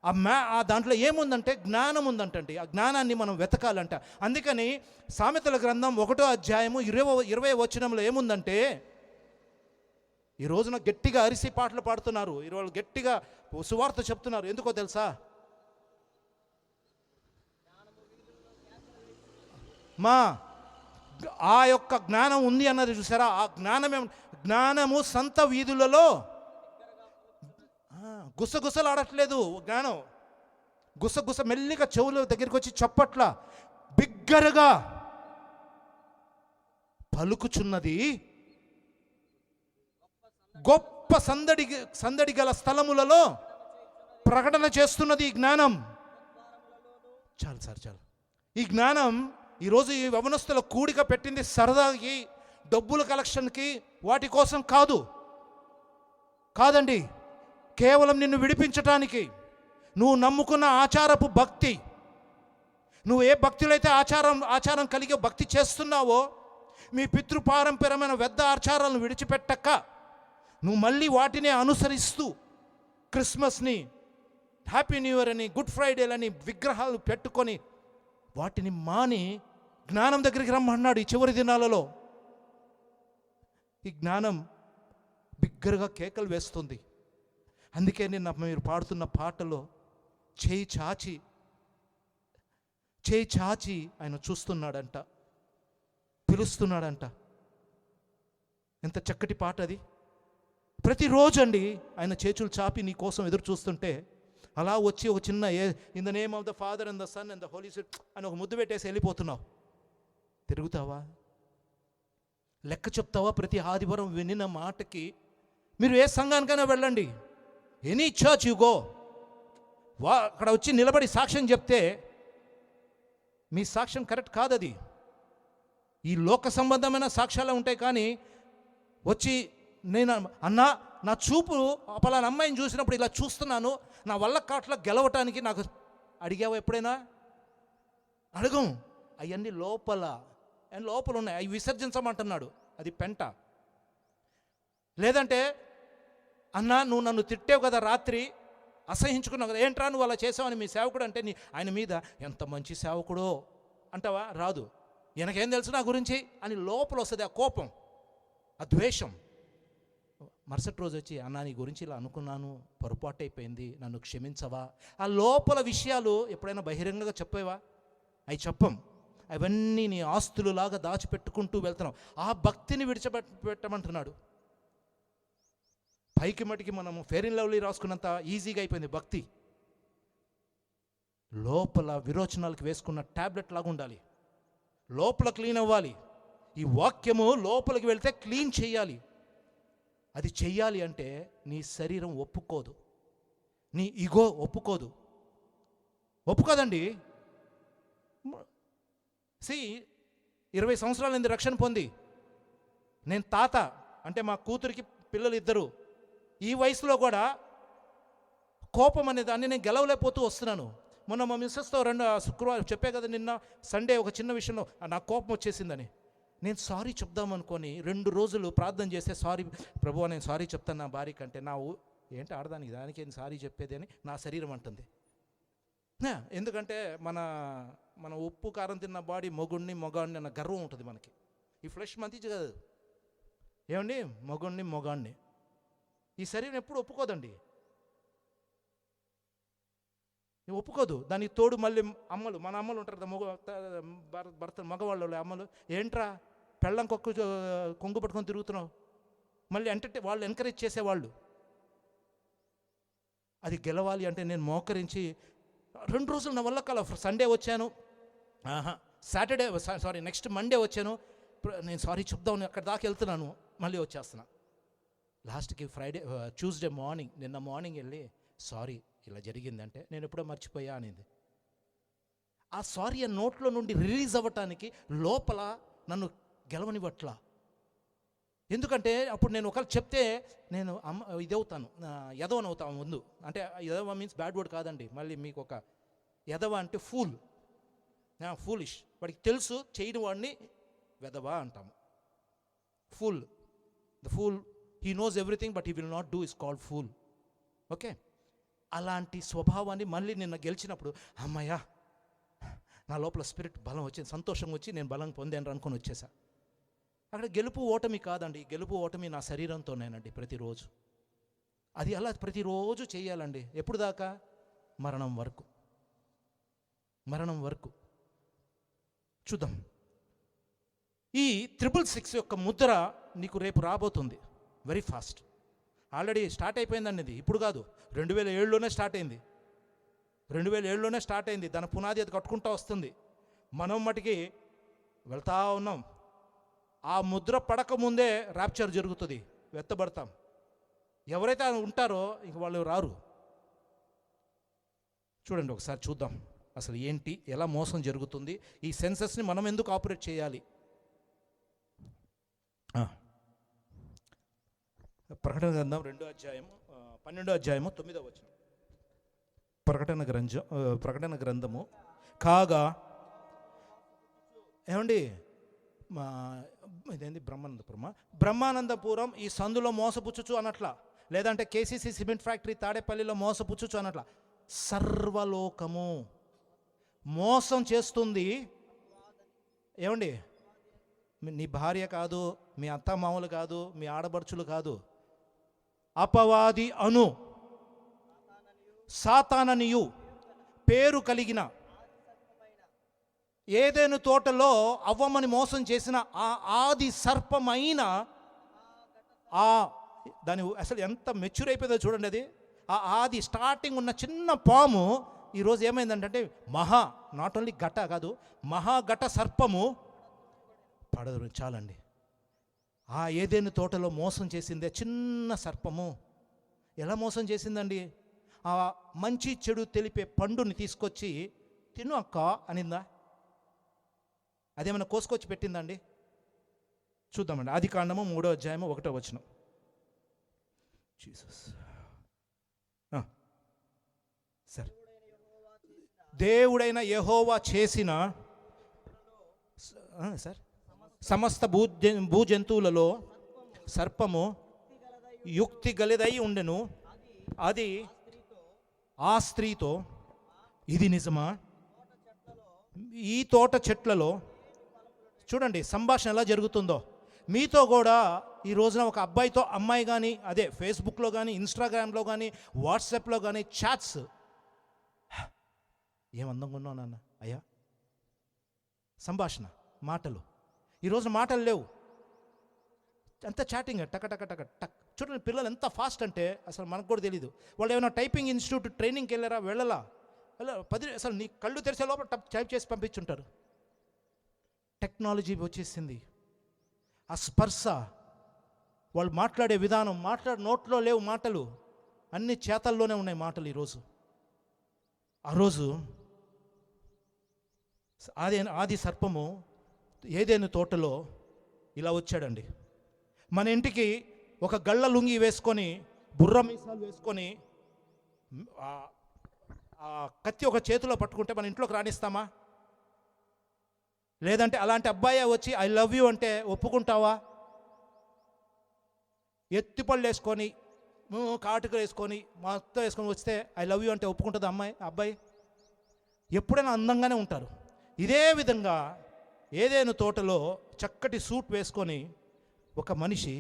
ఆ దాంట్లో ఏముందంటే జ్ఞానం ఉందంటండి. ఆ జ్ఞానాన్ని మనం వెతకాలంట. అందుకని సామెతల గ్రంథం 1వ అధ్యాయము 20వ వచనంలో ఏముందంటే, ఈ రోజున గట్టిగా అరిసి పాటలు పాడుతున్నారు, ఈరోజు గట్టిగా సువార్త చెప్తున్నారు. ఎందుకో తెలుసా? ఆ యొక్క జ్ఞానం ఉంది అన్నది చూసారా? ఆ జ్ఞానము సంత వీధులలో గుసగుసలు ఆడట్లేదు. జ్ఞానం గుసగుస మెల్లిగా చెవుల దగ్గరికి వచ్చి చప్పట్ల బిగ్గరగా పలుకుచున్నది. గొప్ప సందడి గల స్థలములలో ప్రకటన చేస్తున్నది ఈ జ్ఞానం. చాలు. ఈ జ్ఞానం ఈరోజు ఈ యవనస్తుల కూడిక పెట్టింది సరదాకి, డబ్బుల కలెక్షన్కి, వాటి కోసం కాదండి. కేవలం నిన్ను విడిపించటానికి. నువ్వు నమ్ముకున్న ఆచారపు భక్తి, నువ్వు ఏ భక్తులు అయితే ఆచారం కలిగి భక్తి చేస్తున్నావో, మీ పితృపారంపర్యమైన వ్యర్థ ఆచారాలను విడిచిపెట్టక నువ్వు మళ్ళీ వాటినే అనుసరిస్తూ క్రిస్మస్ని, హ్యాపీ న్యూ ఇయర్ అని, గుడ్ ఫ్రైడేలని విగ్రహాలు పెట్టుకొని వాటిని మాని జ్ఞానం దగ్గరికి రమ్మన్నాడు ఈ చివరి దినాలలో. ఈ జ్ఞానం బిగ్గరగా కేకలు వేస్తుంది. అందుకే నిన్న మీరు పాడుతున్న పాటలో చేయి చాచి ఆయన చూస్తున్నాడంట, పిలుస్తున్నాడంట. ఎంత చక్కటి పాట అది. ప్రతిరోజు అండి ఆయన చేతులు చాపి నీ కోసం ఎదురు చూస్తుంటే, అలా వచ్చి ఒక చిన్న in the name of the father and the sun and the Holi spirit అని ఒక ముద్దు పెట్టేసి వెళ్ళిపోతున్నావు. తిరుగుతావా? లెక్క చెప్తావా? ప్రతి ఆదివారం వినిన మాటకి మీరు ఏ సంఘానికైనా వెళ్ళండి, ఎనీ చర్చ్ యు గో, అక్కడ వచ్చి నిలబడి సాక్ష్యం చెప్తే మీ సాక్ష్యం కరెక్ట్ కాదది. ఈ లోక సంబంధమైన సాక్ష్యాలు ఉంటాయి. కానీ వచ్చి నేను అన్నా నా చూపు పలానా అమ్మాయిని చూసినప్పుడు ఇలా చూస్తున్నాను, నా వల్ల కాట్లా గెలవటానికి నాకు అడిగావు ఎప్పుడైనా? అడగం. అవన్నీ లోపల ఉన్నాయి, అవి విసర్జించమంటున్నాడు. అది పెంట. లేదంటే అన్నా నువ్వు నన్ను తిట్టావు కదా రాత్రి, అసహించుకున్నావు కదా, ఏంట్రా నువ్వు అలా చేసావని మీ సేవకుడు అంటే ఆయన మీద ఎంత మంచి సేవకుడో అంటావా? రాదు. ఈయనకేం తెలుసు నా గురించి అని లోపల వస్తుంది ఆ కోపం, ఆ ద్వేషం. మరుసటి రోజు వచ్చి అన్నా నీ గురించి ఇలా అనుకున్నాను, పొరపాటు అయిపోయింది, నన్ను క్షమించవా? ఆ లోపల విషయాలు ఎప్పుడైనా బహిరంగంగా చెప్పేవా? అవి చెప్పం. అవన్నీ నీ ఆస్తులులాగా దాచిపెట్టుకుంటూ వెళ్తున్నావు. ఆ భక్తిని విడిచిపెట్టమంటున్నాడు. పైకి మటుకి మనము ఫెయిర్ అండ్ లవ్లీ రాసుకున్నంత ఈజీగా అయిపోయింది భక్తి. లోపల విరోచనాలకు వేసుకున్న ట్యాబ్లెట్ లాగా ఉండాలి. లోపల క్లీన్ అవ్వాలి. ఈ వాక్యము లోపలికి వెళ్తే క్లీన్ చేయాలి. అది చెయ్యాలి అంటే నీ శరీరం ఒప్పుకోదు, నీ ఈగో ఒప్పుకోదండి. 20 సంవత్సరాలైంది రక్షణ పొంది. నేను తాత అంటే మా కూతురికి పిల్లలు 2. ఈ వయసులో కూడా కోపం అనే దాన్ని నేను గెలవలేకపోతూ వస్తున్నాను. మొన్న మా మిస్సెస్తో శుక్రవారం చెప్పే కదా, నిన్న సండే ఒక చిన్న విషయంలో నాకు కోపం వచ్చేసిందని నేను సారీ చెప్దామనుకొని 2 రోజులు ప్రార్థన చేస్తే, సారీ ప్రభువా నేను సారీ చెప్తాను నా భార్య కంటే, ఏంటి ఆడదానికి దానికి ఏం సారీ చెప్పేది అని నా శరీరం అంటుంది. ఎందుకంటే మన మన ఉప్పు కారం తిన్న బాడీ మొగాడిని అన్న గర్వం ఉంటుంది మనకి. ఈ ఫ్లెష్ మంచి కాదు ఏమండి, మొగాడిని ఈ శరీరం ఎప్పుడు ఒప్పుకోదండి, ఒప్పుకోదు. దానికి తోడు మళ్ళీ అమ్మలు, మన అమ్మలు ఉంటారు కదా, భర్త మగవాళ్ళు అమ్మలు, ఏంట్రా పెళ్ళం కొంగు పట్టుకొని తిరుగుతున్నావు, మళ్ళీ అంటే వాళ్ళు ఎంకరేజ్ చేసేవాళ్ళు. అది గెలవాలి అంటే నేను మోకరించి 2 రోజులు నా వల్ల కాల. సండే వచ్చాను, సాటర్డే సారీ నెక్స్ట్ మండే వచ్చాను, నేను సారీ చెప్దాం అక్కడ దాకా వెళ్తున్నాను, మళ్ళీ వచ్చేస్తున్నా. లాస్ట్కి ట్యూస్డే మార్నింగ్, నిన్న మార్నింగ్ వెళ్ళి సారీ ఇలా జరిగిందంటే నేను ఎప్పుడో మర్చిపోయా అనేది. ఆ సారీ ఆ నోట్లో నుండి రిలీజ్ అవ్వటానికి లోపల నన్ను గెలవనివ్వట్లా. ఎందుకంటే అప్పుడు నేను ఒకవేళ చెప్తే నేను ఇదవుతాను, ఎదవని అవుతాను ముందు. అంటే ఎదవ మీన్స్ బ్యాడ్ వర్డ్ కాదండి, మళ్ళీ మీకు ఒక ఎదవ అంటే ఫూలిష్. వాడికి తెలుసు చేయని వాడిని వెదవా అంటాము. The fool he knows everything but he will not do is called fool. Okay, అలాంటి స్వభావాన్ని మళ్ళీ నిన్న గెలిచినప్పుడు అమ్మయ్యా నా లోపల స్పిరిట్ బలం వచ్చింది, సంతోషం వచ్చి నేను బలం పొందాను అనుకొని వచ్చేసా. అక్కడ గెలుపు ఓటమి కాదండి, గెలుపు ఓటమి నా శరీరంతోనేనండి ప్రతిరోజు. అది అలా ప్రతిరోజు చేయాలండి. ఎప్పుడు దాకా? మరణం వరకు. చూద్దాం. ఈ 666 యొక్క ముద్ర నీకు రేపు రాబోతుంది, వెరీ ఫాస్ట్. ఆల్రెడీ స్టార్ట్ అయిపోయిందండి. ఇది ఇప్పుడు కాదు, 2007లోనే స్టార్ట్ అయింది. 2007లోనే స్టార్ట్ అయింది. దాని పునాది అది కట్టుకుంటూ వస్తుంది. మనం మటుకి వెళ్తా ఉన్నాం. ఆ ముద్ర పడక ముందే ర్యాప్చర్ జరుగుతుంది, వెత్తబడతాం. ఎవరైతే ఉంటారో ఇంక వాళ్ళు రారు. చూడండి ఒకసారి చూద్దాం అసలు ఏంటి, ఎలా మోసం జరుగుతుంది, ఈ సెన్సెస్ని మనం ఎందుకు ఆపరేట్ చేయాలి. ప్రకటన గ్రంథం 2వ అధ్యాయము 12వ అధ్యాయము 9వ వచనం. ప్రకటన గ్రంథము కాగా ఏమండి, ఇదేంటి బ్రహ్మానందపురం ఈ సందులో మోసపుచ్చుచు అనట్లా, లేదంటే కేసీసీ సిమెంట్ ఫ్యాక్టరీ తాడేపల్లిలో మోసపుచ్చుచు అనట్లా. సర్వలోకము మోసం చేస్తుంది. ఏమండి, నీ భార్య కాదు, మీ అత్తమామలు కాదు, మీ ఆడబడుచులు కాదు, అపవాది అను సాతాననియు పేరు కలిగిన ఏదైనా తోటలో అవ్వమని మోసం చేసిన ఆ ఆది సర్పమైన దాని అసలు ఎంత మెచ్యూర్ అయిపోయిందో చూడండి. అది ఆ ఆది స్టార్టింగ్ ఉన్న చిన్న పాము ఈరోజు ఏమైందంటే నాట్ ఓన్లీ ఘట కాదు, మహాఘట సర్పము పడదు. చాలండి. ఆ ఏదైనా తోటలో మోసం చేసిందే చిన్న సర్పము. ఎలా మోసం చేసిందండి? ఆ మంచి చెడు తెలిపే పండుని తీసుకొచ్చి తిను అక్క అనిందా? అదేమైనా కోసుకొచ్చి పెట్టిందండి? చూద్దామండి. ఆదికాండము 3వ అధ్యాయము 1వ వచనం. జీసస్ సార్, దేవుడైన యెహోవా చేసిన సార్ సమస్త భూజంతువులలో సర్పము యుక్తి గలదై ఉండెను. అది ఆ స్త్రీతో, ఇది నిజమా? ఈ తోట చెట్లలో చూడండి సంభాషణ ఎలా జరుగుతుందో. మీతో కూడా ఈ రోజున ఒక అబ్బాయితో అమ్మాయి కానీ, అదే ఫేస్బుక్లో కానీ, ఇన్స్టాగ్రామ్లో కానీ, వాట్సాప్లో కానీ చాట్స్. ఏం అందంగా ఉన్నావు నాన్న, అయ్యా, సంభాషణ, మాటలు. ఈరోజు మాటలు లేవు, అంత చాటింగ్, టక టక టక టక్. చూడండి పిల్లలు ఎంత ఫాస్ట్ అంటే అసలు మనకు కూడా తెలీదు. వాళ్ళు ఏమైనా టైపింగ్ ఇన్స్టిట్యూట్ ట్రైనింగ్కి వెళ్ళారా? వెళ్ళలా. అసలు నీ కళ్ళు తెరిసే లోపల టైప్ చేసి పంపించుంటారు. టెక్నాలజీ వచ్చేసింది. ఆ స్పర్శ, వాళ్ళు మాట్లాడే విధానం, నోట్లో లేవు మాటలు, అన్ని చేతల్లోనే ఉన్నాయి మాటలు ఈరోజు. ఆ రోజు ఆది సర్పము ఏదైనా తోటలో ఇలా వచ్చాడండి. మన ఇంటికి ఒక గళ్ళ లుంగి వేసుకొని, బుర్ర మీసాలు వేసుకొని, ఆ కత్తి ఒక చేతిలో పట్టుకుంటే మన ఇంట్లోకి రాణిస్తామా? లేదంటే అలాంటి అబ్బాయి వచ్చి ఐ లవ్ యూ అంటే ఒప్పుకుంటావా? ఎత్తిపళ్ళు వేసుకొని, కాటుకలు వేసుకొని, మొత్తం వేసుకొని వస్తే ఐ లవ్ యూ అంటే ఒప్పుకుంటుంది అబ్బాయి? ఎప్పుడైనా అందంగానే ఉంటారు. ఇదే విధంగా ఏదైనా తోటలో చక్కటి సూట్ వేసుకొని ఒక మనిషి,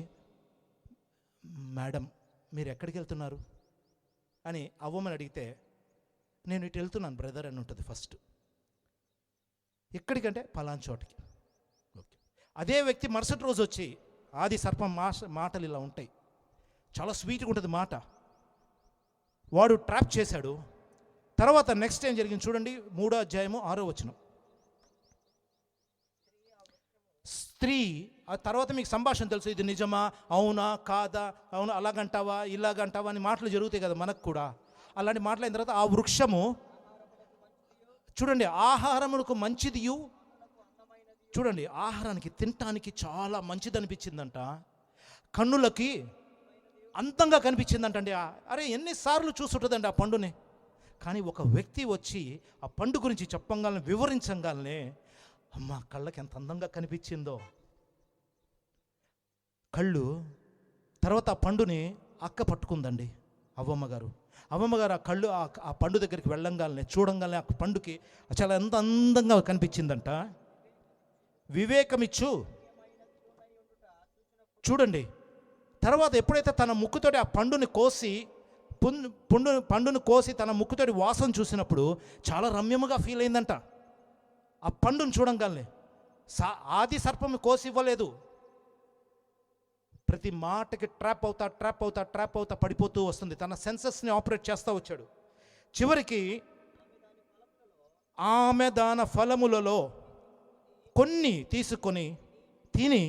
మేడం మీరు ఎక్కడికి వెళ్తున్నారు అని అవ్వమని అడిగితే, నేను ఇటు వెళ్తున్నాను బ్రదర్ అని ఉంటుంది ఫస్ట్. ఎక్కడికంటే పలానా చోటకి. ఓకే. అదే వ్యక్తి మరుసటి రోజు వచ్చి, ఆది సర్పం మాటలు ఇలా ఉంటాయి, చాలా స్వీట్గా ఉంటుంది మాట. వాడు ట్రాప్ చేశాడు. తర్వాత నెక్స్ట్ ఏం జరిగింది చూడండి, 3వ అధ్యాయము 6వ వచనం. స్త్రీ, ఆ తర్వాత మీకు సంభాషణ తెలుసు, ఇది నిజమా, అవునా కాదా, అవునా అలాగంటావా ఇలాగంటావా అని మాటలు జరుగుతాయి కదా మనకు కూడా. అలాంటి మాటలైన తర్వాత ఆ వృక్షము చూడండి, ఆహారములకు మంచిదియు, చూడండి ఆహారానికి తినటానికి చాలా మంచిది అనిపించిందంట, కన్నులకి అందంగా కనిపించిందంటండి. అరే ఎన్నిసార్లు చూసుంటుందండి ఆ పండుని. కానీ ఒక వ్యక్తి వచ్చి ఆ పండు గురించి చెప్పంగానే, వివరించగానే, అమ్మ కళ్ళకి ఎంత అందంగా కనిపించిందో కళ్ళు. తర్వాత ఆ పండుని అక్క పట్టుకుందండి, అవ్వమ్మ గారు ఆ కళ్ళు ఆ పండు దగ్గరికి వెళ్ళంగానే, చూడంగానే ఆ పండుకి చాలా ఎంత అందంగా కనిపించిందంట. వివేకమిచ్చు, చూడండి. తర్వాత ఎప్పుడైతే తన ముక్కుతోటి ఆ పండుని కోసి పండుని కోసి తన ముక్కుతోటి వాసన చూసినప్పుడు చాలా రమ్యముగా ఫీల్ అయిందంట. ఆ పండుని చూడంగానే ఆది సర్పం కోసి ఇవ్వలేదు. ప్రతి మాటకి ట్రాప్ అవుతా పడిపోతూ వస్తుంది. తన సెన్సెస్ని ఆపరేట్ చేస్తూ వచ్చాడు. చివరికి ఆమె దాని ఫలములలో కొన్ని తీసుకొని తిని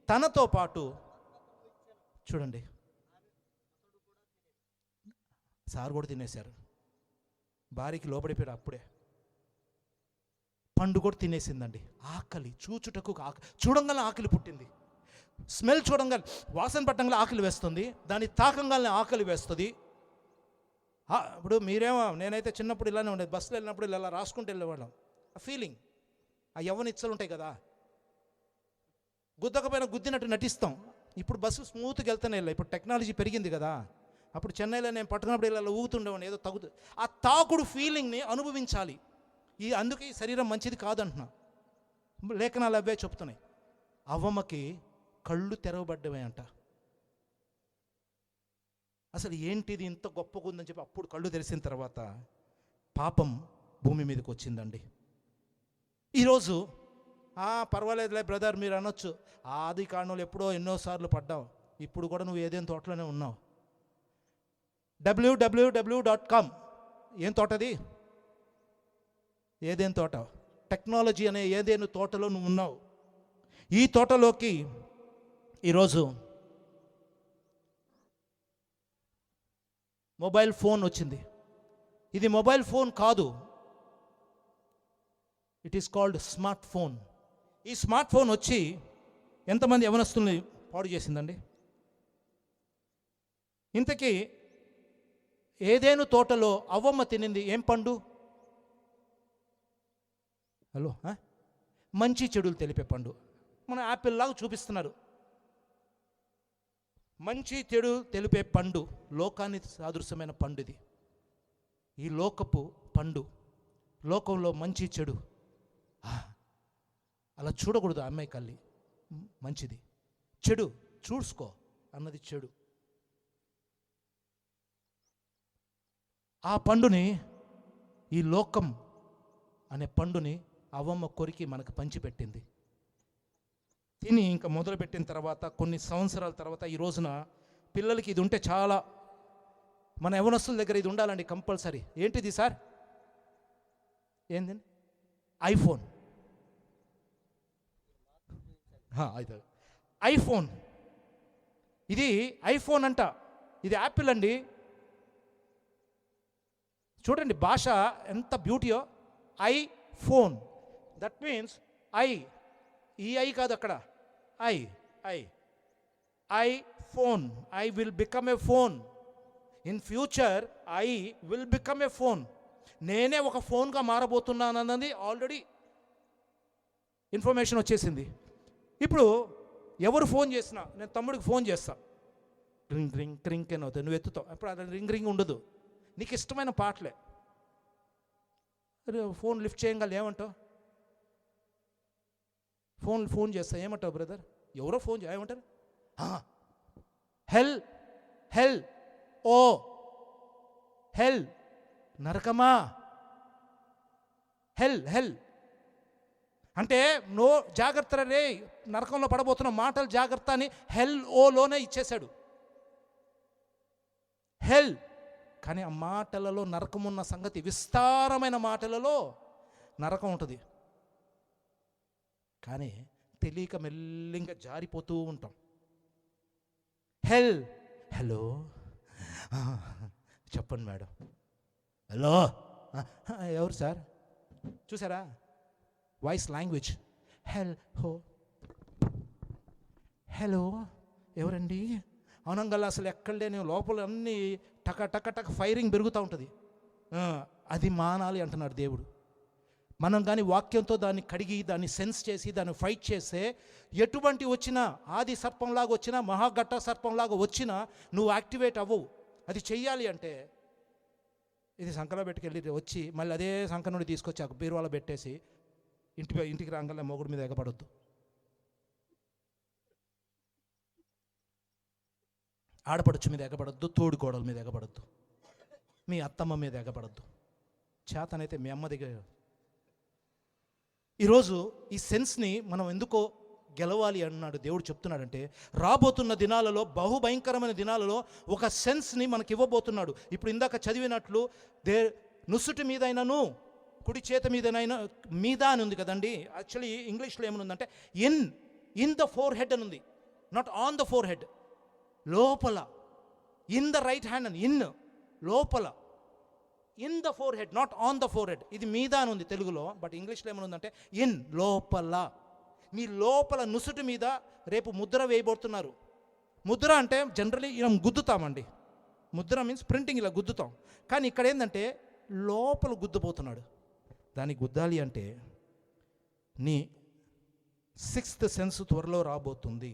తనతో పాటు, చూడండి సార్ కూడా తినేశారు. భార్యకి లోపడిపోయాడు అప్పుడే. పండు కూడా తినేసిందండి. ఆకలి చూచుటకు చూడంగానే ఆకలి పుట్టింది. స్మెల్ చూడంగానే, వాసన పట్టంగానే ఆకలి వేస్తుంది. దాన్ని తాకంగానే ఆకలి వేస్తుంది. ఇప్పుడు మీరేమో, నేనైతే చిన్నప్పుడు ఇలానే ఉండేది, బస్సులో వెళ్ళినప్పుడు ఇలా రాసుకుంటూ వెళ్ళేవాళ్ళం. ఆ ఫీలింగ్, ఆ యవ్వన ఇచ్చలు ఉంటాయి కదా, గుద్దకపోయినా గుద్దినట్టు నటిస్తాం. ఇప్పుడు బస్సు స్మూత్గా వెళ్తానే వెళ్ళా. ఇప్పుడు టెక్నాలజీ పెరిగింది కదా. అప్పుడు చెన్నైలో నేను పట్టుకున్నప్పుడు ఇలా ఊగుతుండేవాడిని, ఏదో తగ్గుతుంది. ఆ తాకుడు ఫీలింగ్ని అనుభవించాలి. అందుకే ఈ శరీరం మంచిది కాదంటున్నా, లేఖనాలు అవే చెప్తున్నాయి. అవ్వమ్మకి కళ్ళు తెరవబడ్డవే అంట. అసలు ఏంటిది ఇంత గొప్పగా ఉందని చెప్పి అప్పుడు కళ్ళు తెరిసిన తర్వాత పాపం భూమి మీదకి వచ్చిందండి. ఈరోజు పర్వాలేదులే బ్రదర్ మీరు అనొచ్చు, ఆది కారణంలో ఎప్పుడో ఎన్నోసార్లు పడ్డావు, ఇప్పుడు కూడా నువ్వు ఏదేం తోటలోనే ఉన్నావు. www.com ఏం తోటది? ఏదేం తోట, టెక్నాలజీ అనే ఏదేను తోటలో నువ్వు ఉన్నావు. ఈ తోటలోకి ఈరోజు మొబైల్ ఫోన్ వచ్చింది. ఇది మొబైల్ ఫోన్ కాదు, it is called smart phone. ఈ స్మార్ట్ ఫోన్ వచ్చి ఎంతమంది యవనస్తుల్ని పాడు చేసిందండి. ఇంతకీ ఏదేను తోటలో అవ్వమ్మ తినింది ఏం పండు? హలో, మంచి చెడులు తెలిపే పండు. మన యాపిల్ లాగా చూపిస్తున్నారు. మంచి చెడు తెలిపే పండు, లోకానికి సాదృశ్యమైన పండు ఇది. ఈ లోకపు పండు, లోకంలో మంచి చెడు అలా చూడకూడదు. అమ్మాయి కల్లి మంచిది, చెడు చూసుకో అన్నది చెడు. ఆ పండుని, ఈ లోకం అనే పండుని అవ్వమ్మ కొరికి మనకు పంచిపెట్టింది. తిని ఇంకా మొదలుపెట్టిన తర్వాత కొన్ని సంవత్సరాల తర్వాత ఈ రోజున పిల్లలకి ఇది ఉంటే చాలా, మన యవనస్తుల దగ్గర ఇది ఉండాలండి కంపల్సరీ. ఏంటిది సార్? ఏందండి? ఐఫోన్. అయితే ఐఫోన్, ఇది ఐఫోన్ అంట, ఇది యాపిల్ అండి. చూడండి భాష ఎంత బ్యూటీయో. ఐఫోన్, దట్ మీన్స్ ఈ ఐ కాదు అక్కడ, I phone. I will become a phone. In future I will become a phone. నేనే ఒక ఫోన్గా మారబోతున్నాను అన్నది ఆల్రెడీ ఇన్ఫర్మేషన్ వచ్చేసింది. ఇప్పుడు ఎవరు ఫోన్ చేసినా, నేను తమ్ముడికి ఫోన్ చేస్తా, రింగ్ రింగ్ క్రింక్ అని అవుతుంది, నువ్వు ఎత్తుతావు. అప్పుడు అది రింగ్ రింగ్ ఉండదు. నీకు ఇష్టమైన పాటలే, ఫోన్ లిఫ్ట్ చేయగల ఏమంటావు? ఫోన్ చేస్తా ఏమంటావు బ్రదర్? ఎవరో ఫోన్ ఏమంటారు? హెల్ హెల్ ఓ హెల్, నరకమా, హెల్ హెల్ అంటే నో జాగ్రత్త రే, నరకంలో పడబోతున్న మాటలు జాగ్రత్త అని హెల్ ఓలోనే ఇచ్చేశాడు, హెల్. కానీ ఆ మాటలలో నరకం ఉన్న సంగతి, విస్తారమైన మాటలలో నరకం ఉంటుంది. కానీ తెలియక మెల్లింగా జారిపోతూ ఉంటాం. హెల్, హలో చెప్పండి మేడం, హలో ఎవరు సార్? చూసారా వాయిస్ లాంగ్వేజ్, హెల్ హో, హలో ఎవరండి అనంగల్ అసలు ఎక్కడ లేని లోపల అన్నీ టక టక టక ఫైరింగ్ పెరుగుతూ ఉంటుంది. అది మానాలి అంటున్నాడు దేవుడు. మనం కానీ వాక్యంతో దాన్ని కడిగి దాన్ని సెన్స్ చేసి దాన్ని ఫైట్ చేస్తే ఎటువంటి వచ్చినా, ఆది సర్పంలాగా వచ్చినా, మహాఘట్ట సర్పంలాగా వచ్చినా నువ్వు యాక్టివేట్ అవ్వవు. అది చెయ్యాలి అంటే ఇది సంకలో పెట్టుకెళ్ళి వచ్చి మళ్ళీ అదే సంక నుండి తీసుకొచ్చి ఆ బీరువాలో పెట్టేసి ఇంటికి రాగానే మొగుడు మీద ఎగపడొద్దు, ఆడపడుచు మీద ఎగపడద్దు, తోడు కోడల మీద ఎగపడద్దు, మీ అత్తమ్మ మీద ఎగపడద్దు, చేతనైతే మీ అమ్మ దగ్గర. ఈరోజు ఈ సెన్స్ని మనం ఎందుకో గెలవాలి అన్నాడు దేవుడు. చెప్తున్నాడంటే రాబోతున్న దినాలలో, బహుభయంకరమైన దినాలలో ఒక సెన్స్ని మనకి ఇవ్వబోతున్నాడు. ఇప్పుడు ఇందాక చదివినట్లు నుసుటి మీదైనను కుడి చేత మీదనైనా మీద అని ఉంది కదండి. యాక్చువల్లీ ఇంగ్లీష్లో ఏమనుందంటే ఇన్ ద ఫోర్ హెడ్ అని ఉంది, not on the four head, లోపల. ఇన్ ద రైట్ హ్యాండ్ అని, ఇన్ లోపల, in the four head, not on the four head. ఇది మీద అని ఉంది తెలుగులో, బట్ ఇంగ్లీష్లో ఏమనుందంటే ఇన్, లోపల. మీ లోపల నుసుటి మీద రేపు ముద్ర వేయబోతున్నారు. ముద్ర అంటే జనరలీ ఇలా గుద్దుతామండి, ముద్ర మీన్స్ ప్రింటింగ్, ఇలా గుద్దుతాం. కానీ ఇక్కడ ఏంటంటే లోపల గుద్దబోతున్నాడు. దాన్ని గుద్దాలి అంటే నీ 6th సెన్స్ త్వరలో రాబోతుంది.